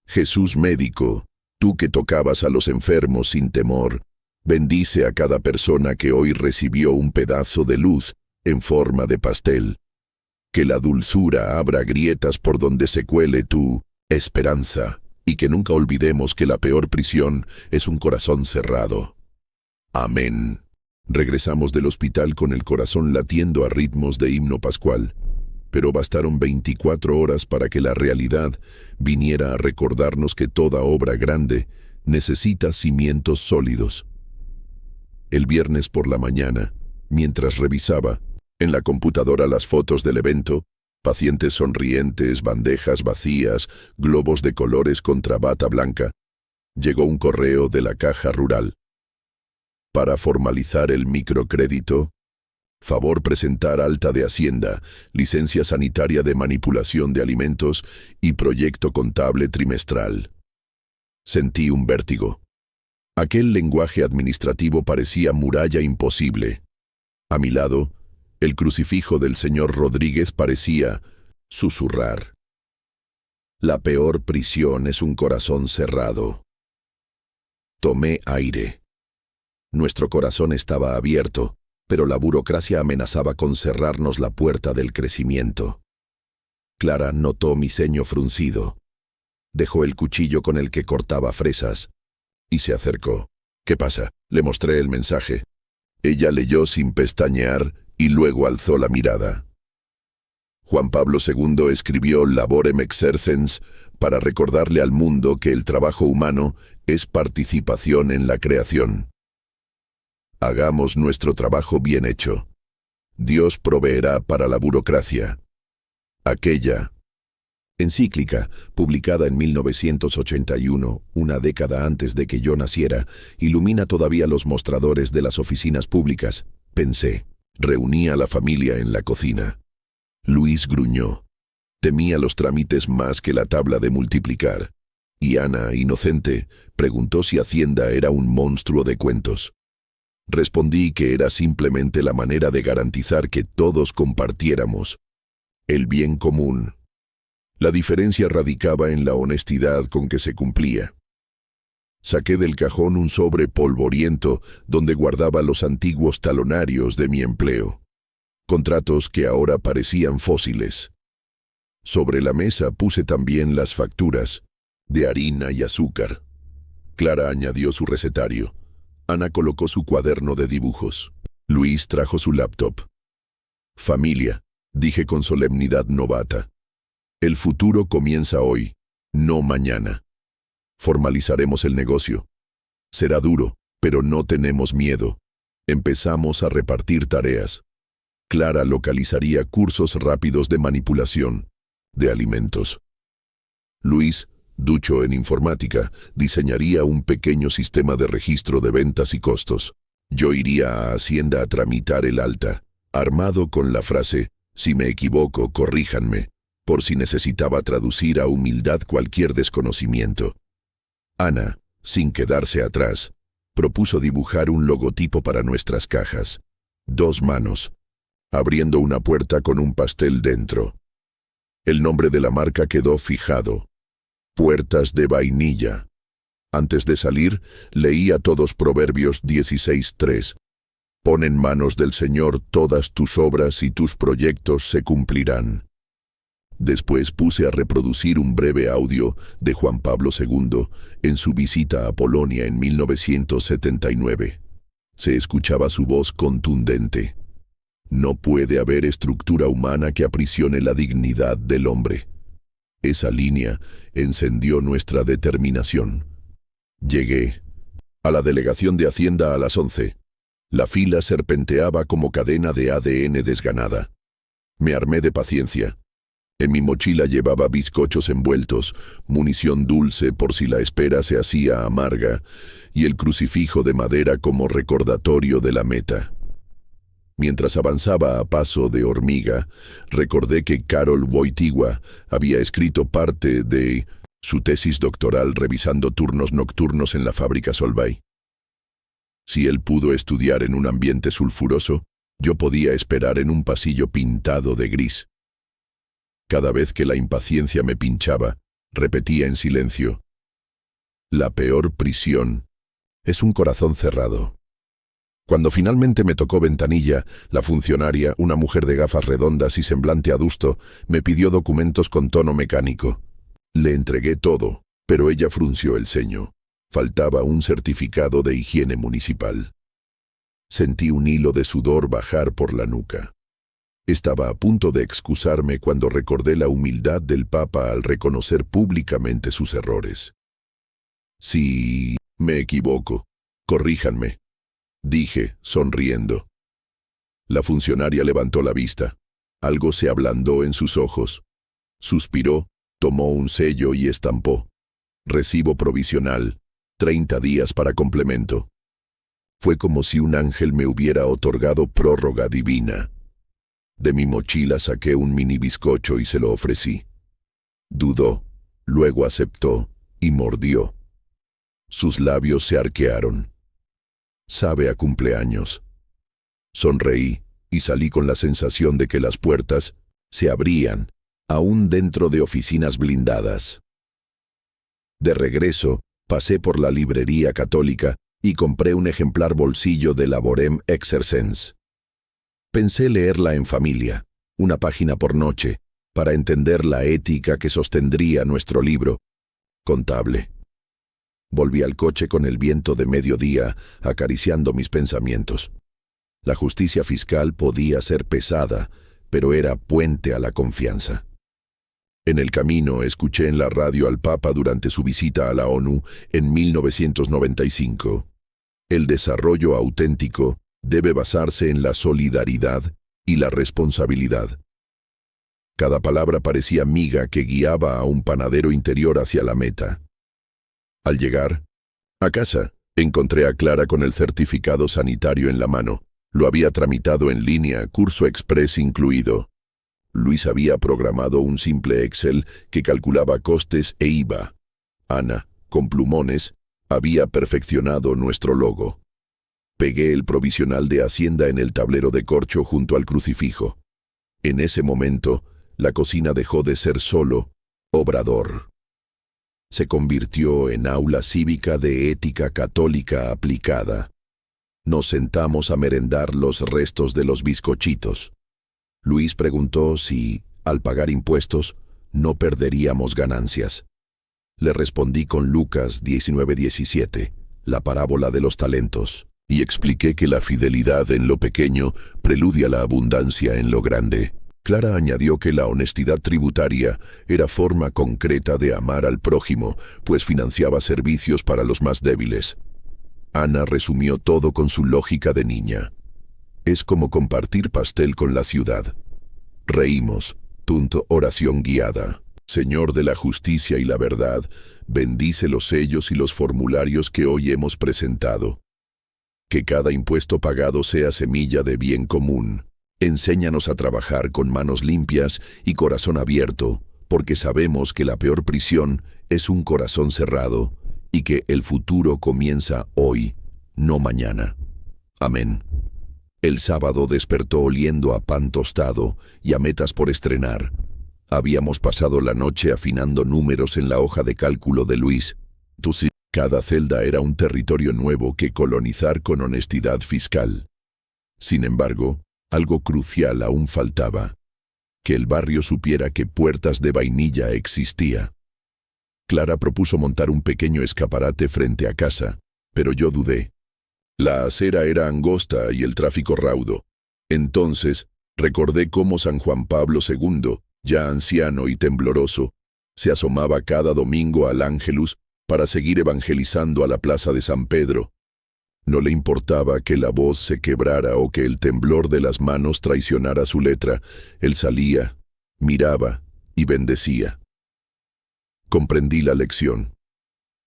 Jesús médico, tú que tocabas a los enfermos sin temor, bendice a cada persona que hoy recibió un pedazo de luz en forma de pastel. Que la dulzura abra grietas por donde se cuele tu esperanza, y que nunca olvidemos que la peor prisión es un corazón cerrado. Amén. Regresamos del hospital con el corazón latiendo a ritmos de himno pascual, pero bastaron 24 horas para que la realidad viniera a recordarnos que toda obra grande necesita cimientos sólidos. El viernes por la mañana, mientras revisaba en la computadora las fotos del evento, pacientes sonrientes, bandejas vacías, globos de colores contra bata blanca, llegó un correo de la Caja Rural. Para formalizar el microcrédito, favor presentar alta de Hacienda, licencia sanitaria de manipulación de alimentos y proyecto contable trimestral. Sentí un vértigo. Aquel lenguaje administrativo parecía muralla imposible. A mi lado, el crucifijo del señor Rodríguez parecía susurrar. La peor prisión es un corazón cerrado. Tomé aire. Nuestro corazón estaba abierto, pero la burocracia amenazaba con cerrarnos la puerta del crecimiento. Clara notó mi ceño fruncido. Dejó el cuchillo con el que cortaba fresas y se acercó. «¿Qué pasa?», le mostré el mensaje. Ella leyó sin pestañear y luego alzó la mirada. Juan Pablo II escribió Laborem exercens para recordarle al mundo que el trabajo humano es participación en la creación. Hagamos nuestro trabajo bien hecho. Dios proveerá para la burocracia. Aquella encíclica, publicada en 1981, una década antes de que yo naciera, ilumina todavía los mostradores de las oficinas públicas, pensé. Reuní a la familia en la cocina. Luis gruñó. Temía los trámites más que la tabla de multiplicar. Y Ana, inocente, preguntó si Hacienda era un monstruo de cuentos. Respondí que era simplemente la manera de garantizar que todos compartiéramos el bien común. La diferencia radicaba en la honestidad con que se cumplía. Saqué del cajón un sobre polvoriento donde guardaba los antiguos talonarios de mi empleo. Contratos que ahora parecían fósiles. Sobre la mesa puse también las facturas de harina y azúcar. Clara añadió su recetario. Ana colocó su cuaderno de dibujos. Luis trajo su laptop. «Familia», dije con solemnidad novata. «El futuro comienza hoy, no mañana. Formalizaremos el negocio. Será duro, pero no tenemos miedo. Empezamos a repartir tareas. Clara localizaría cursos rápidos de manipulación de alimentos. Luis, ducho en informática, diseñaría un pequeño sistema de registro de ventas y costos. Yo iría a Hacienda a tramitar el alta, armado con la frase, si me equivoco, corríjanme, por si necesitaba traducir a humildad cualquier desconocimiento. Ana, sin quedarse atrás, propuso dibujar un logotipo para nuestras cajas. 2 manos, abriendo una puerta con un pastel dentro. El nombre de la marca quedó fijado. Puertas de vainilla. Antes de salir, leí a todos Proverbios 16:3. Pon en manos del Señor todas tus obras y tus proyectos se cumplirán. Después puse a reproducir un breve audio de Juan Pablo II en su visita a Polonia en 1979. Se escuchaba su voz contundente. No puede haber estructura humana que aprisione la dignidad del hombre. Esa línea encendió nuestra determinación. Llegué a la delegación de Hacienda a las 11. La fila serpenteaba como cadena de ADN desganada. Me armé de paciencia. En mi mochila llevaba bizcochos envueltos, munición dulce por si la espera se hacía amarga, y el crucifijo de madera como recordatorio de la meta. Mientras avanzaba a paso de hormiga, recordé que Karol Wojtyła había escrito parte de su tesis doctoral revisando turnos nocturnos en la fábrica Solvay. Si él pudo estudiar en un ambiente sulfuroso, yo podía esperar en un pasillo pintado de gris. Cada vez que la impaciencia me pinchaba, repetía en silencio: la peor prisión es un corazón cerrado. Cuando finalmente me tocó ventanilla, la funcionaria, una mujer de gafas redondas y semblante adusto, me pidió documentos con tono mecánico. Le entregué todo, pero ella frunció el ceño. Faltaba un certificado de higiene municipal. Sentí un hilo de sudor bajar por la nuca. Estaba a punto de excusarme cuando recordé la humildad del Papa al reconocer públicamente sus errores. Si me equivoco, corríjanme, dije, sonriendo. La funcionaria levantó la vista. Algo se ablandó en sus ojos. Suspiró, tomó un sello y estampó. Recibo provisional, 30 días para complemento. Fue como si un ángel me hubiera otorgado prórroga divina. De mi mochila saqué un mini bizcocho y se lo ofrecí. Dudó, luego aceptó y mordió. Sus labios se arquearon. Sabe a cumpleaños. Sonreí y salí con la sensación de que las puertas se abrían, aún dentro de oficinas blindadas. De regreso, pasé por la librería católica y compré un ejemplar bolsillo de Laborem Exercens. Pensé leerla en familia, una página por noche, para entender la ética que sostendría nuestro libro contable. Volví al coche con el viento de mediodía acariciando mis pensamientos. La justicia fiscal podía ser pesada, pero era puente a la confianza. En el camino escuché en la radio al Papa durante su visita a la ONU en 1995. El desarrollo auténtico debe basarse en la solidaridad y la responsabilidad. Cada palabra parecía miga que guiaba a un panadero interior hacia la meta. Al llegar a casa, encontré a Clara con el certificado sanitario en la mano. Lo había tramitado en línea, curso express incluido. Luis había programado un simple Excel que calculaba costes e IVA. Ana, con plumones, había perfeccionado nuestro logo. Pegué el provisional de Hacienda en el tablero de corcho junto al crucifijo. En ese momento, la cocina dejó de ser solo obrador. Se convirtió en aula cívica de ética católica aplicada. Nos sentamos a merendar los restos de los bizcochitos. Luis preguntó si, al pagar impuestos, no perderíamos ganancias. Le respondí con Lucas 19:17, la parábola de los talentos, y expliqué que la fidelidad en lo pequeño preludia la abundancia en lo grande. Clara añadió que la honestidad tributaria era forma concreta de amar al prójimo, pues financiaba servicios para los más débiles. Ana resumió todo con su lógica de niña. Es como compartir pastel con la ciudad. Reímos. Oración guiada. Señor de la justicia y la verdad, bendice los sellos y los formularios que hoy hemos presentado. Que cada impuesto pagado sea semilla de bien común. Enséñanos a trabajar con manos limpias y corazón abierto, porque sabemos que la peor prisión es un corazón cerrado y que el futuro comienza hoy, no mañana. Amén. El sábado despertó oliendo a pan tostado y a metas por estrenar. Habíamos pasado la noche afinando números en la hoja de cálculo de Luis. Cada celda era un territorio nuevo que colonizar con honestidad fiscal. Sin embargo, algo crucial aún faltaba: que el barrio supiera que Puertas de Vainilla existía. Clara propuso montar un pequeño escaparate frente a casa, pero yo dudé. La acera era angosta y el tráfico raudo. Entonces, recordé cómo San Juan Pablo II, ya anciano y tembloroso, se asomaba cada domingo al Ángelus para seguir evangelizando a la plaza de San Pedro. No le importaba que la voz se quebrara o que el temblor de las manos traicionara su letra. Él salía, miraba y bendecía. Comprendí la lección.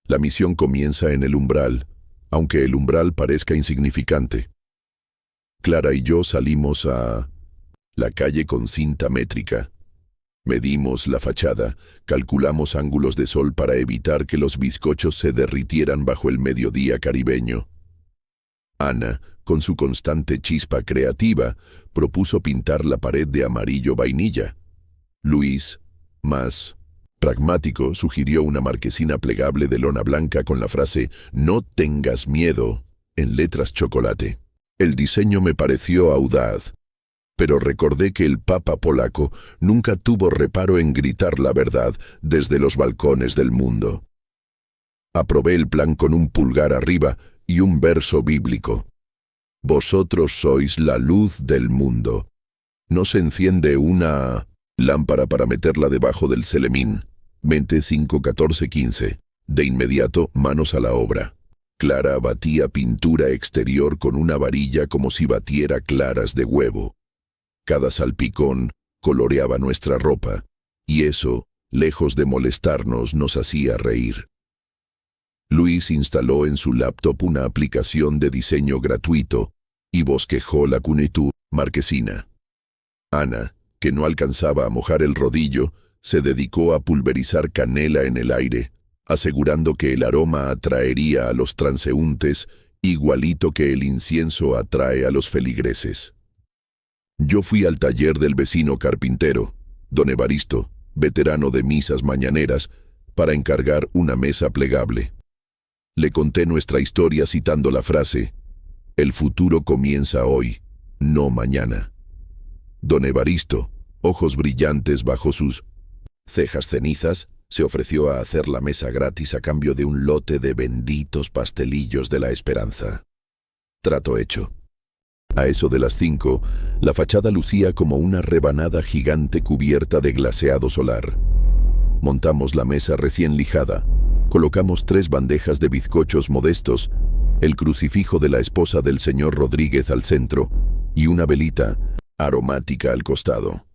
La misión comienza en el umbral, aunque el umbral parezca insignificante. Clara y yo salimos a la calle con cinta métrica. Medimos la fachada, calculamos ángulos de sol para evitar que los bizcochos se derritieran bajo el mediodía caribeño. Ana, con su constante chispa creativa, propuso pintar la pared de amarillo vainilla. Luis, más pragmático, sugirió una marquesina plegable de lona blanca con la frase «No tengas miedo» en letras chocolate. El diseño me pareció audaz, pero recordé que el Papa polaco nunca tuvo reparo en gritar la verdad desde los balcones del mundo. Aprobé el plan con un pulgar arriba y un verso bíblico. Vosotros sois la luz del mundo. No se enciende una lámpara para meterla debajo del celemín. Mente 5:14-15. De inmediato, manos a la obra. Clara batía pintura exterior con una varilla como si batiera claras de huevo. Cada salpicón coloreaba nuestra ropa, y eso, lejos de molestarnos, nos hacía reír. Luis instaló en su laptop una aplicación de diseño gratuito y bosquejó la cunitud marquesina. Ana, que no alcanzaba a mojar el rodillo, se dedicó a pulverizar canela en el aire, asegurando que el aroma atraería a los transeúntes igualito que el incienso atrae a los feligreses. Yo fui al taller del vecino carpintero, don Evaristo, veterano de misas mañaneras, para encargar una mesa plegable. Le conté nuestra historia citando la frase: «El futuro comienza hoy, no mañana». Don Evaristo, ojos brillantes bajo sus cejas cenizas, se ofreció a hacer la mesa gratis a cambio de un lote de benditos pastelillos de la esperanza. Trato hecho. A eso de las 5, la fachada lucía como una rebanada gigante cubierta de glaseado solar. Montamos la mesa recién lijada, colocamos 3 bandejas de bizcochos modestos, el crucifijo de la esposa del señor Rodríguez al centro y una velita aromática al costado.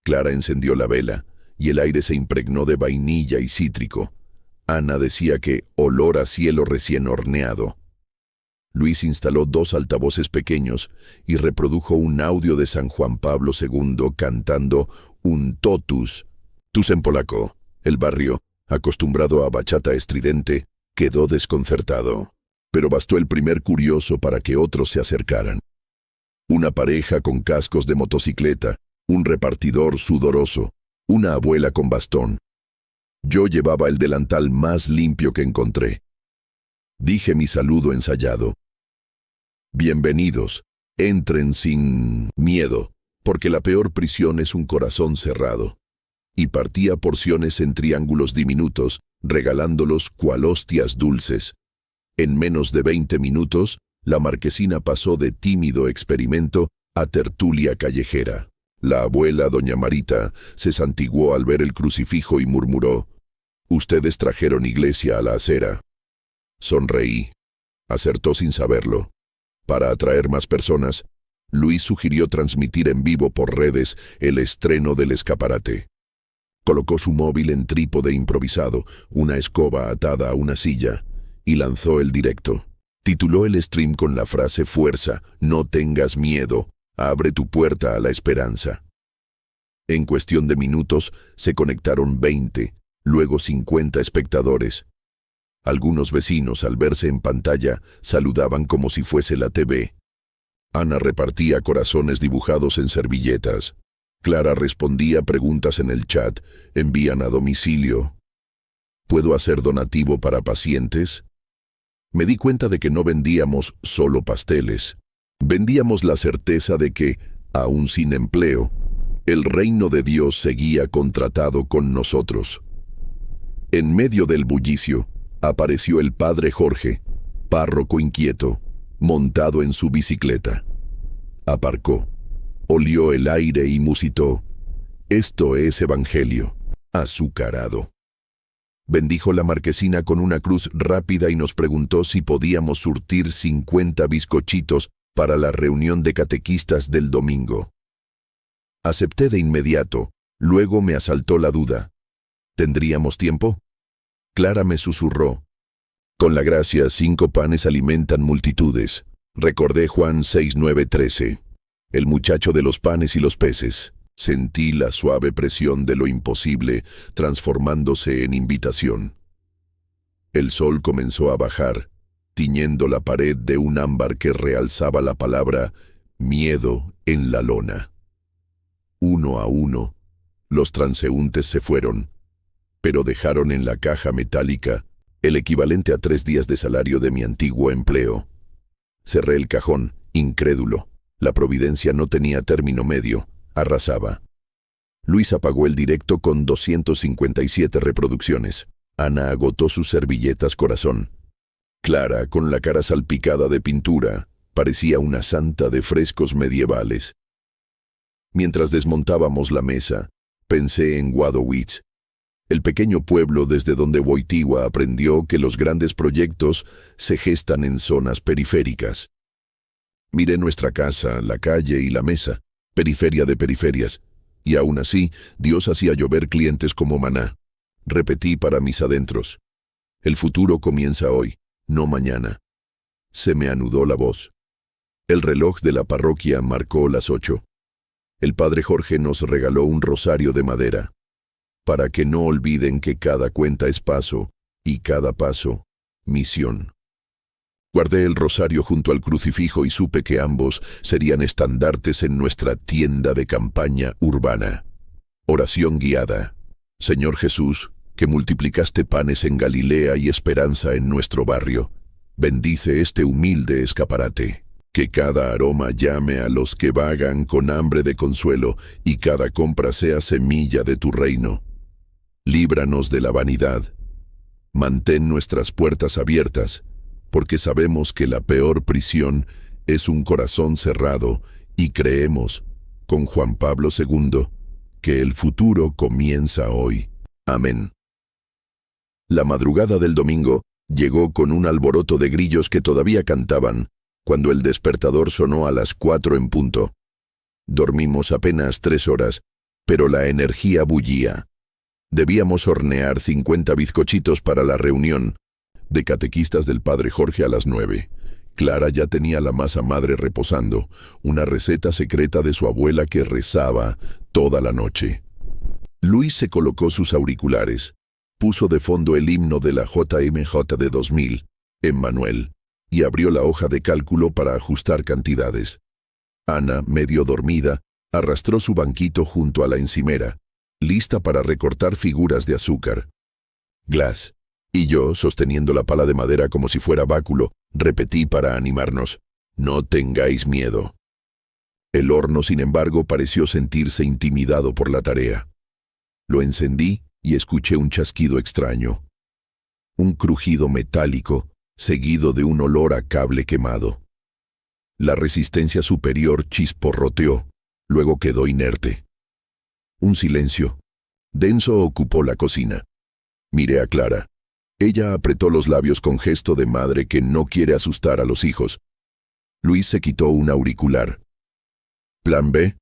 Clara encendió la vela y el aire se impregnó de vainilla y cítrico. Ana decía que olor a cielo recién horneado. Luis instaló 2 altavoces pequeños y reprodujo un audio de San Juan Pablo II cantando un totus en polaco. El barrio, acostumbrado a bachata estridente, quedó desconcertado. Pero bastó el primer curioso para que otros se acercaran. Una pareja con cascos de motocicleta, un repartidor sudoroso, una abuela con bastón. Yo llevaba el delantal más limpio que encontré. Dije mi saludo ensayado. Bienvenidos, entren sin miedo, porque la peor prisión es un corazón cerrado. Y partía porciones en triángulos diminutos, regalándolos cual hostias dulces. En menos de 20 minutos, la marquesina pasó de tímido experimento a tertulia callejera. La abuela, doña Marita, se santiguó al ver el crucifijo y murmuró: «Ustedes trajeron iglesia a la acera». Sonreí. Acertó sin saberlo. Para atraer más personas, Luis sugirió transmitir en vivo por redes el estreno del escaparate. Colocó su móvil en trípode improvisado, una escoba atada a una silla, y lanzó el directo. Tituló el stream con la frase: «Fuerza, no tengas miedo, abre tu puerta a la esperanza». En cuestión de minutos se conectaron 20, luego 50 espectadores. Algunos vecinos, al verse en pantalla, saludaban como si fuese la TV. Ana repartía corazones dibujados en servilletas. Clara respondía preguntas en el chat: «¿Envían a domicilio? ¿Puedo hacer donativo para pacientes?». Me di cuenta de que no vendíamos solo pasteles. Vendíamos la certeza de que, aún sin empleo, el reino de Dios seguía contratado con nosotros. En medio del bullicio, apareció el padre Jorge, párroco inquieto, montado en su bicicleta. Aparcó, olió el aire y musitó: «Esto es evangelio», azucarado. Bendijo la marquesina con una cruz rápida y nos preguntó si podíamos surtir 50 bizcochitos para la reunión de catequistas del domingo. Acepté de inmediato, luego me asaltó la duda. ¿Tendríamos tiempo? Clara me susurró: «Con la gracia 5 panes alimentan multitudes». Recordé Juan 6:9-13. El muchacho de los panes y los peces. Sentí la suave presión de lo imposible transformándose en invitación. El sol comenzó a bajar, tiñendo la pared de un ámbar que realzaba la palabra miedo en la lona. Uno a uno, los transeúntes se fueron, pero dejaron en la caja metálica el equivalente a 3 días de salario de mi antiguo empleo. Cerré el cajón, incrédulo. La providencia no tenía término medio, arrasaba. Luis apagó el directo con 257 reproducciones. Ana agotó sus servilletas corazón. Clara, con la cara salpicada de pintura, parecía una santa de frescos medievales. Mientras desmontábamos la mesa, pensé en Wadowitz, el pequeño pueblo desde donde Wojtyła aprendió que los grandes proyectos se gestan en zonas periféricas. Miré nuestra casa, la calle y la mesa, periferia de periferias, y aún así Dios hacía llover clientes como maná. Repetí para mis adentros: «El futuro comienza hoy, no mañana». Se me anudó la voz. El reloj de la parroquia marcó las 8. El padre Jorge nos regaló un rosario de madera, para que no olviden que cada cuenta es paso, y cada paso, misión. Guardé el rosario junto al crucifijo y supe que ambos serían estandartes en nuestra tienda de campaña urbana. Oración guiada. Señor Jesús, que multiplicaste panes en Galilea y esperanza en nuestro barrio, bendice este humilde escaparate. Que cada aroma llame a los que vagan con hambre de consuelo y cada compra sea semilla de tu reino. Líbranos de la vanidad. Mantén nuestras puertas abiertas, porque sabemos que la peor prisión es un corazón cerrado y creemos, con Juan Pablo II, que el futuro comienza hoy. Amén. La madrugada del domingo llegó con un alboroto de grillos que todavía cantaban cuando el despertador sonó a las 4 en punto. Dormimos apenas 3 horas, pero la energía bullía. Debíamos hornear 50 bizcochitos para la reunión de catequistas del padre Jorge a las 9. Clara ya tenía la masa madre reposando, una receta secreta de su abuela que rezaba toda la noche. Luis se colocó sus auriculares, puso de fondo el himno de la JMJ de 2000, Emmanuel, y abrió la hoja de cálculo para ajustar cantidades. Ana, medio dormida, arrastró su banquito junto a la encimera, lista para recortar figuras de azúcar. Glass y yo, sosteniendo la pala de madera como si fuera báculo, repetí para animarnos: «No tengáis miedo». El horno, sin embargo, pareció sentirse intimidado por la tarea. Lo encendí y escuché un chasquido extraño. Un crujido metálico, seguido de un olor a cable quemado. La resistencia superior chisporroteó, Luego quedó inerte. Un silencio denso ocupó la cocina. Miré a Clara. Ella apretó los labios con gesto de madre que no quiere asustar a los hijos. Luis se quitó un auricular. ¿Plan B?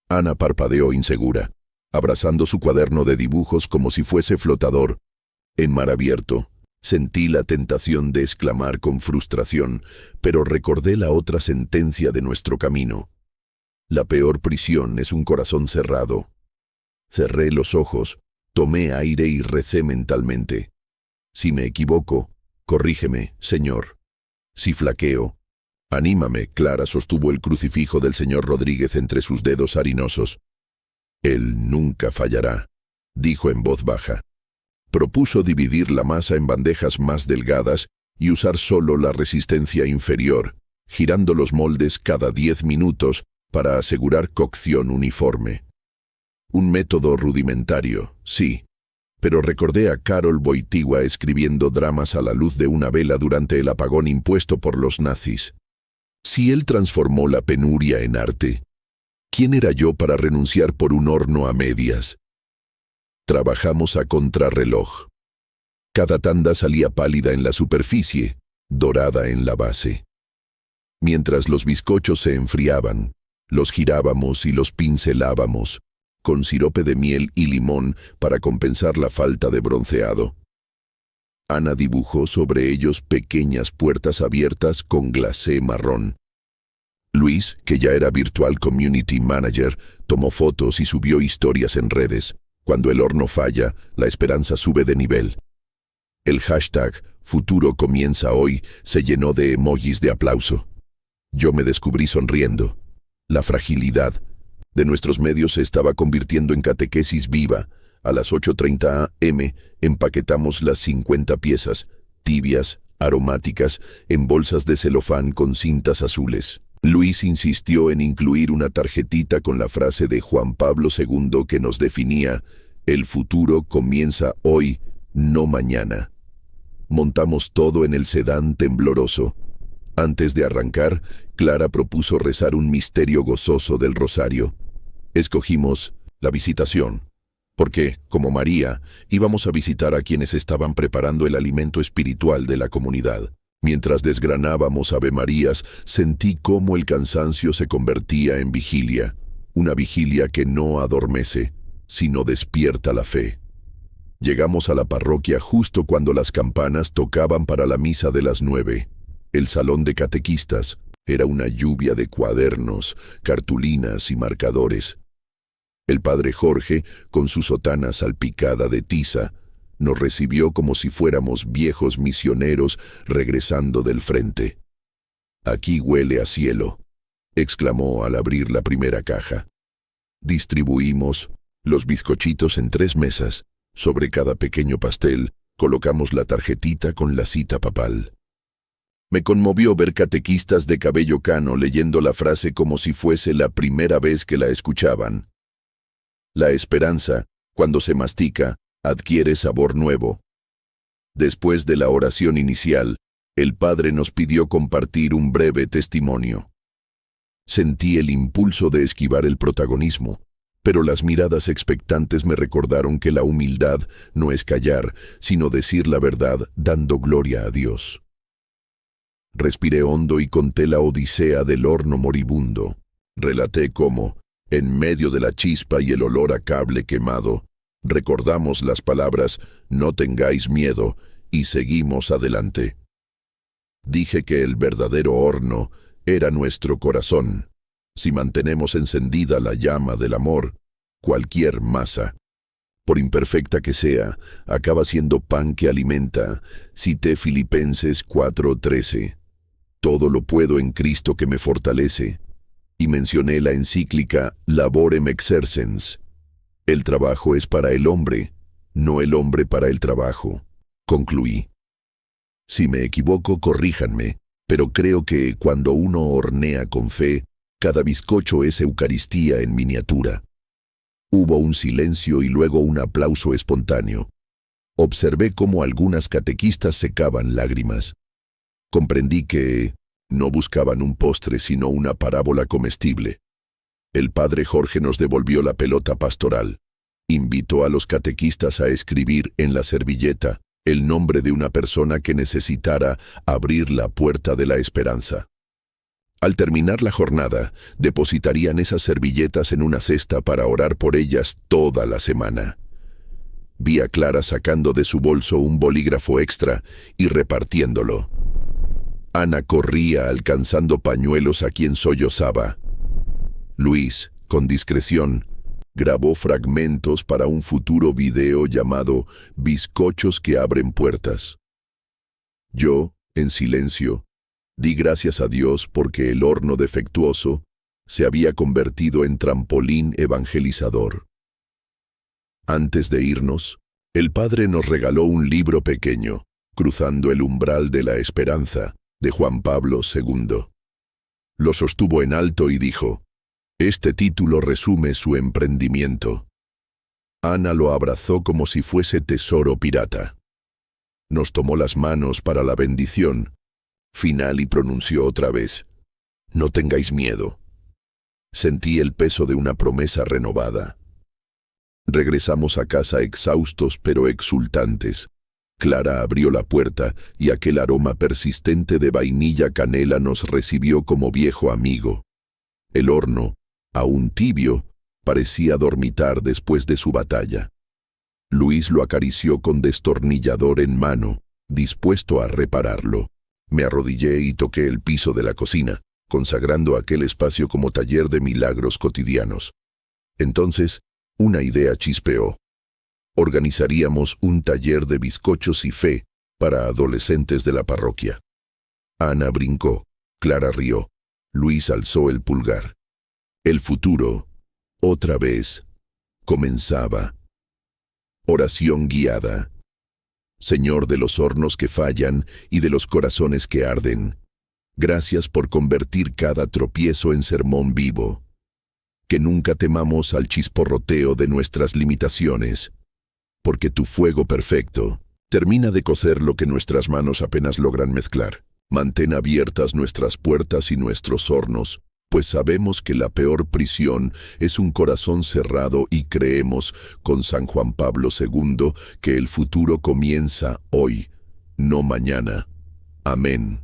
Ana parpadeó insegura, abrazando su cuaderno de dibujos como si fuese flotador. En mar abierto, sentí la tentación de exclamar con frustración, pero recordé la otra sentencia de nuestro camino. La peor prisión es un corazón cerrado. Cerré los ojos, tomé aire y recé mentalmente. Si me equivoco, corrígeme, Señor. Si flaqueo, anímame. Clara sostuvo el crucifijo del señor Rodríguez entre sus dedos harinosos. Él nunca fallará, dijo en voz baja. Propuso dividir la masa en bandejas más delgadas y usar solo la resistencia inferior, girando los moldes cada 10 minutos para asegurar cocción uniforme. Un método rudimentario, sí, pero recordé a Karol Wojtyła escribiendo dramas a la luz de una vela durante el apagón impuesto por los nazis. Si él transformó la penuria en arte, ¿quién era yo para renunciar por un horno a medias? Trabajamos a contrarreloj. Cada tanda salía pálida en la superficie, dorada en la base. Mientras los bizcochos se enfriaban, los girábamos y los pincelábamos, con sirope de miel y limón para compensar la falta de bronceado. Ana dibujó sobre ellos pequeñas puertas abiertas con glacé marrón. Luis, que ya era Virtual Community Manager, tomó fotos y subió historias en redes. Cuando el horno falla, la esperanza sube de nivel. El hashtag Futuro Comienza Hoy se llenó de emojis de aplauso. Yo me descubrí sonriendo. La fragilidad de nuestros medios se estaba convirtiendo en catequesis viva. A las 8:30 am empaquetamos las 50 piezas, tibias, aromáticas, en bolsas de celofán con cintas azules. Luis insistió en incluir una tarjetita con la frase de Juan Pablo II que nos definía: el futuro comienza hoy, no mañana. Montamos todo en el sedán tembloroso. Antes de arrancar, Clara propuso rezar un misterio gozoso del rosario. Escogimos la visitación, porque, como María, íbamos a visitar a quienes estaban preparando el alimento espiritual de la comunidad. Mientras desgranábamos Avemarías, sentí cómo el cansancio se convertía en vigilia, una vigilia que no adormece, sino despierta la fe. Llegamos a la parroquia justo cuando las campanas tocaban para la misa de las 9. El salón de catequistas era una lluvia de cuadernos, cartulinas y marcadores. El padre Jorge, con su sotana salpicada de tiza, nos recibió como si fuéramos viejos misioneros regresando del frente. «Aquí huele a cielo», exclamó al abrir la primera caja. Distribuimos los bizcochitos en 3 mesas. Sobre cada pequeño pastel colocamos la tarjetita con la cita papal. Me conmovió ver catequistas de cabello cano leyendo la frase como si fuese la primera vez que la escuchaban. La esperanza, cuando se mastica, adquiere sabor nuevo. Después de la oración inicial, el padre nos pidió compartir un breve testimonio. Sentí el impulso de esquivar el protagonismo, pero las miradas expectantes me recordaron que la humildad no es callar, sino decir la verdad dando gloria a Dios. Respiré hondo y conté la odisea del horno moribundo. Relaté cómo, en medio de la chispa y el olor a cable quemado, recordamos las palabras «No tengáis miedo» y seguimos adelante. Dije que el verdadero horno era nuestro corazón. Si mantenemos encendida la llama del amor, cualquier masa, por imperfecta que sea, acaba siendo pan que alimenta. Cité Filipenses 4:13. Todo lo puedo en Cristo que me fortalece. Y mencioné la encíclica Laborem Exercens. El trabajo es para el hombre, no el hombre para el trabajo, concluí. Si me equivoco, corríjanme, pero creo que cuando uno hornea con fe, cada bizcocho es Eucaristía en miniatura. Hubo un silencio y luego un aplauso espontáneo. Observé cómo algunas catequistas secaban lágrimas. Comprendí que no buscaban un postre sino una parábola comestible. El padre Jorge nos devolvió la pelota pastoral. Invitó a los catequistas a escribir en la servilleta el nombre de una persona que necesitara abrir la puerta de la esperanza. Al terminar la jornada, depositarían esas servilletas en una cesta para orar por ellas toda la semana. Vi a Clara sacando de su bolso un bolígrafo extra y repartiéndolo. Ana corría alcanzando pañuelos a quien sollozaba. Luis, con discreción, grabó fragmentos para un futuro video llamado Bizcochos que abren puertas. Yo, en silencio, di gracias a Dios porque el horno defectuoso se había convertido en trampolín evangelizador. Antes de irnos, el padre nos regaló un libro pequeño, Cruzando el umbral de la esperanza, de Juan Pablo II. Lo sostuvo en alto y dijo: «Este título resume su emprendimiento». Ana lo abrazó como si fuese tesoro pirata. Nos tomó las manos para la bendición final y pronunció otra vez: «No tengáis miedo». Sentí el peso de una promesa renovada. Regresamos a casa exhaustos pero exultantes. Clara abrió la puerta y aquel aroma persistente de vainilla canela nos recibió como viejo amigo. El horno, aún tibio, parecía dormitar después de su batalla. Luis lo acarició con destornillador en mano, dispuesto a repararlo. Me arrodillé y toqué el piso de la cocina, consagrando aquel espacio como taller de milagros cotidianos. Entonces, una idea chispeó. Organizaríamos un taller de bizcochos y fe para adolescentes de la parroquia. Ana brincó, Clara rió, Luis alzó el pulgar. El futuro, otra vez, comenzaba. Oración guiada. Señor de los hornos que fallan y de los corazones que arden, gracias por convertir cada tropiezo en sermón vivo. Que nunca temamos al chisporroteo de nuestras limitaciones, porque tu fuego perfecto termina de cocer lo que nuestras manos apenas logran mezclar. Mantén abiertas nuestras puertas y nuestros hornos, pues sabemos que la peor prisión es un corazón cerrado y creemos, con San Juan Pablo II, que el futuro comienza hoy, no mañana. Amén.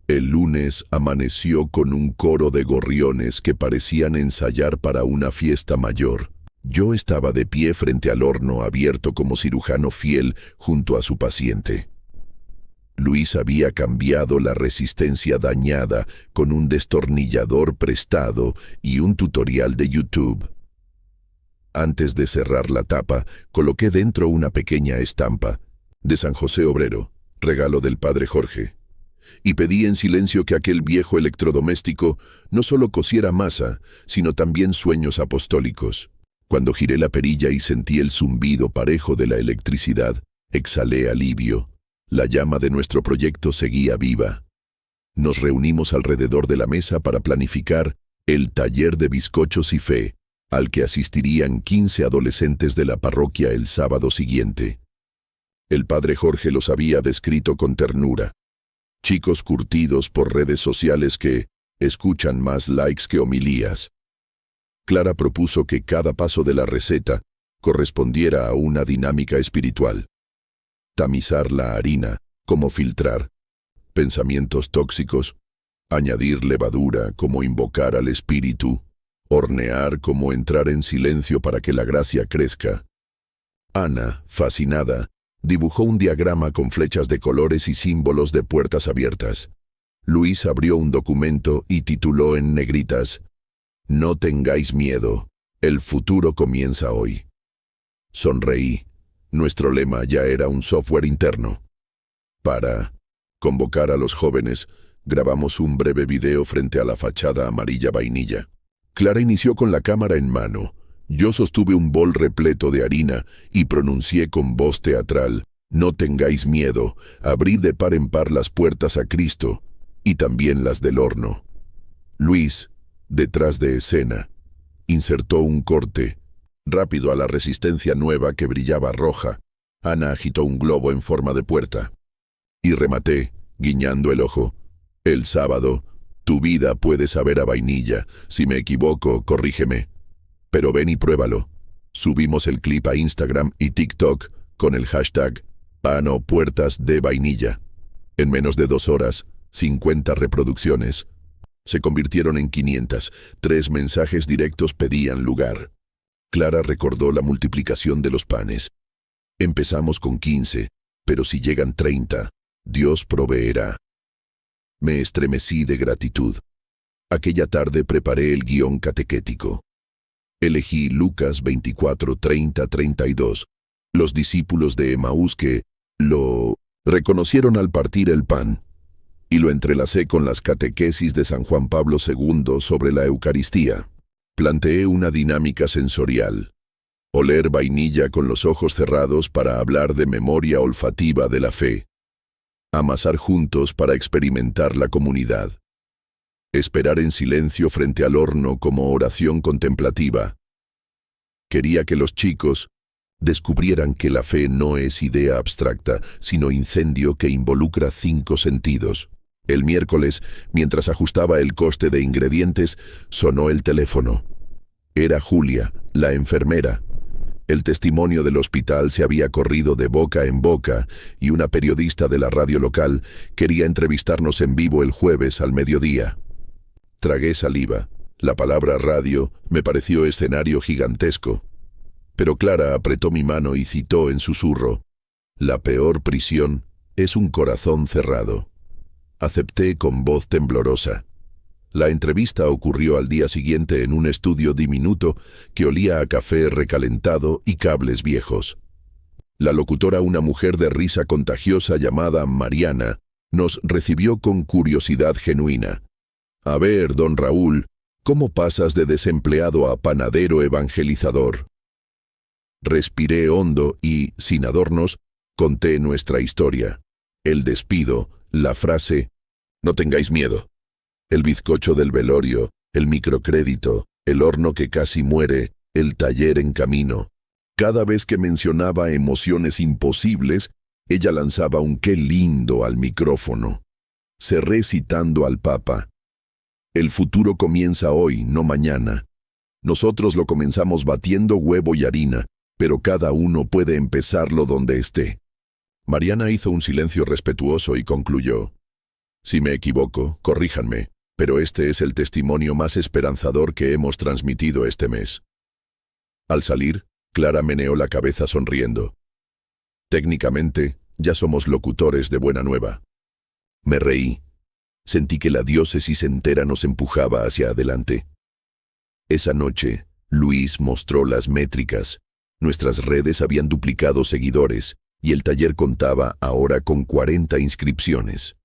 El lunes amaneció con un coro de gorriones que parecían ensayar para una fiesta mayor. Yo estaba de pie frente al horno abierto como cirujano fiel junto a su paciente. Luis había cambiado la resistencia dañada con un destornillador prestado y un tutorial de YouTube. Antes de cerrar la tapa, coloqué dentro una pequeña estampa de San José Obrero, regalo del padre Jorge, y pedí en silencio que aquel viejo electrodoméstico no solo cosiera masa, sino también sueños apostólicos. Cuando giré la perilla y sentí el zumbido parejo de la electricidad, exhalé alivio. La llama de nuestro proyecto seguía viva. Nos reunimos alrededor de la mesa para planificar el taller de bizcochos y fe, al que asistirían 15 adolescentes de la parroquia el sábado siguiente. El padre Jorge los había descrito con ternura. Chicos curtidos por redes sociales que escuchan más likes que homilías. Clara propuso que cada paso de la receta correspondiera a una dinámica espiritual. Tamizar la harina, como filtrar pensamientos tóxicos, añadir levadura, como invocar al espíritu, hornear, como entrar en silencio para que la gracia crezca. Ana, fascinada, dibujó un diagrama con flechas de colores y símbolos de puertas abiertas. Luis abrió un documento y tituló en negritas: «No tengáis miedo, el futuro comienza hoy». Sonreí. Nuestro lema ya era un software interno. Para convocar a los jóvenes, grabamos un breve video frente a la fachada amarilla vainilla. Clara inició con la cámara en mano. Yo sostuve un bol repleto de harina y pronuncié con voz teatral: «No tengáis miedo, abrid de par en par las puertas a Cristo, y también las del horno». Luis, detrás de escena, insertó un corte. Rápido a la resistencia nueva que brillaba roja, Ana agitó un globo en forma de puerta. Y rematé, guiñando el ojo: «El sábado, Tu vida puede saber a vainilla. Si me equivoco, corrígeme. Pero ven y pruébalo. Subimos el clip a Instagram y TikTok con el hashtag #puertas de vainilla. En menos de 2 horas, 50 reproducciones. Se convirtieron en 500. 3 mensajes directos pedían lugar. Clara recordó la multiplicación de los panes. Empezamos con 15, pero si llegan 30, Dios proveerá. Me estremecí de gratitud. Aquella tarde preparé el guión catequético. Elegí Lucas 24, 30, 32. Los discípulos de Emaús que lo reconocieron al partir el pan. Y lo entrelacé con las catequesis de San Juan Pablo II sobre la Eucaristía. Planteé una dinámica sensorial. Oler vainilla con los ojos cerrados para hablar de memoria olfativa de la fe. Amasar juntos para experimentar la comunidad. Esperar en silencio frente al horno como oración contemplativa. Quería que los chicos descubrieran que la fe no es idea abstracta, sino incendio que involucra 5 sentidos. El miércoles, mientras ajustaba el coste de ingredientes, sonó el teléfono. Era Julia, la enfermera. El testimonio del hospital se había corrido de boca en boca y una periodista de la radio local quería entrevistarnos en vivo el jueves al mediodía. Tragué saliva. La palabra radio me pareció escenario gigantesco. Pero Clara apretó mi mano y citó en susurro: «La peor prisión es un corazón cerrado». Acepté con voz temblorosa. La entrevista ocurrió al día siguiente en un estudio diminuto que olía a café recalentado y cables viejos. La locutora, una mujer de risa contagiosa llamada Mariana, nos recibió con curiosidad genuina. «A ver, don Raúl, ¿cómo pasas de desempleado a panadero evangelizador?» Respiré hondo y, sin adornos, conté nuestra historia. El despido, la frase «No tengáis miedo», el bizcocho del velorio, el microcrédito, el horno que casi muere, el taller en camino. Cada vez que mencionaba emociones imposibles, ella lanzaba un «qué lindo» al micrófono. Cerré citando al Papa. «El futuro comienza hoy, no mañana. Nosotros lo comenzamos batiendo huevo y harina, pero cada uno puede empezarlo donde esté». Mariana hizo un silencio respetuoso y concluyó: «Si me equivoco, corríjanme, pero este es el testimonio más esperanzador que hemos transmitido este mes». Al salir, Clara meneó la cabeza sonriendo. «Técnicamente, ya somos locutores de buena nueva». Me reí. Sentí que la diócesis entera nos empujaba hacia adelante. Esa noche, Luis mostró las métricas. Nuestras redes habían duplicado seguidores y el taller contaba ahora con 40 inscripciones.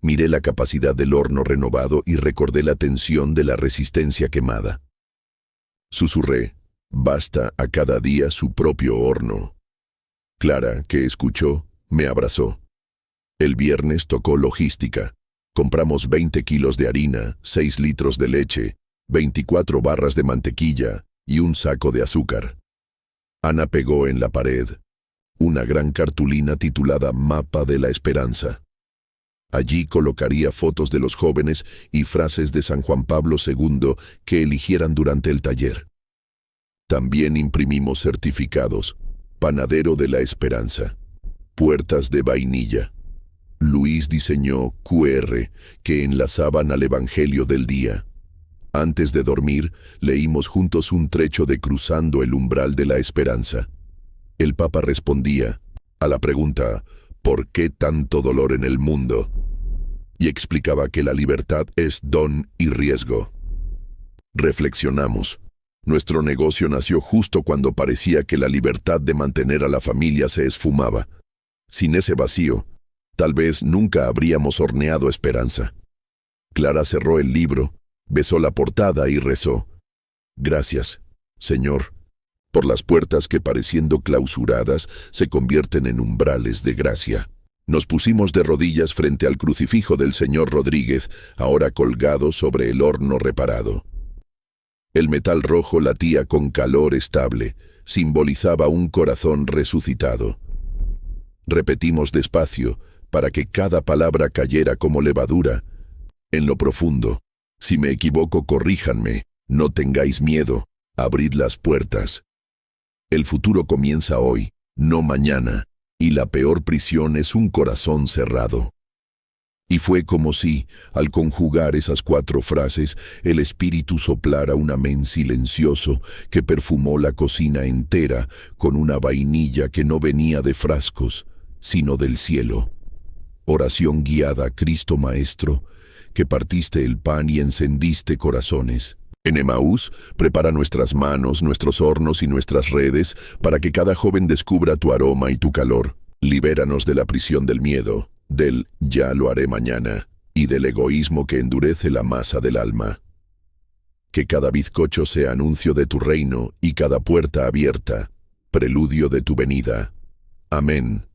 Miré la capacidad del horno renovado y recordé la tensión de la resistencia quemada. Susurré: «Basta a cada día su propio horno». Clara, que escuchó, me abrazó. El viernes tocó logística. Compramos 20 kilos de harina, 6 litros de leche, 24 barras de mantequilla y un saco de azúcar. Ana pegó en la pared una gran cartulina titulada Mapa de la Esperanza. Allí colocaría fotos de los jóvenes y frases de San Juan Pablo II que eligieran durante el taller. También imprimimos certificados: Panadero de la Esperanza, Puertas de Vainilla. Luis diseñó QR que enlazaban al Evangelio del día. Antes de dormir, leímos juntos un trecho de Cruzando el umbral de la esperanza. El Papa respondía a la pregunta «¿Por qué tanto dolor en el mundo?», y explicaba que la libertad es don y riesgo. Reflexionamos. Nuestro negocio nació justo cuando parecía que la libertad de mantener a la familia se esfumaba. Sin ese vacío, tal vez nunca habríamos horneado esperanza. Clara cerró el libro, besó la portada y rezó: «Gracias, Señor, por las puertas que, pareciendo clausuradas, se convierten en umbrales de gracia». Nos pusimos de rodillas frente al crucifijo del señor Rodríguez, ahora colgado sobre el horno reparado. El metal rojo latía con calor estable, simbolizaba un corazón resucitado. Repetimos despacio, para que cada palabra cayera como levadura: En lo profundo. Si me equivoco, corríjanme. No tengáis miedo. Abrid las puertas. El futuro comienza hoy, no mañana, y la peor prisión es un corazón cerrado. Y fue como si, al conjugar esas 4 frases, el espíritu soplara un amén silencioso que perfumó la cocina entera con una vainilla que no venía de frascos, sino del cielo. Oración guiada, Cristo Maestro, que partiste el pan y encendiste corazones. En Emaús, prepara nuestras manos, nuestros hornos y nuestras redes para que cada joven descubra tu aroma y tu calor. Libéranos de la prisión del miedo, del ya lo haré mañana y del egoísmo que endurece la masa del alma. Que cada bizcocho sea anuncio de tu reino y cada puerta abierta, preludio de tu venida. Amén.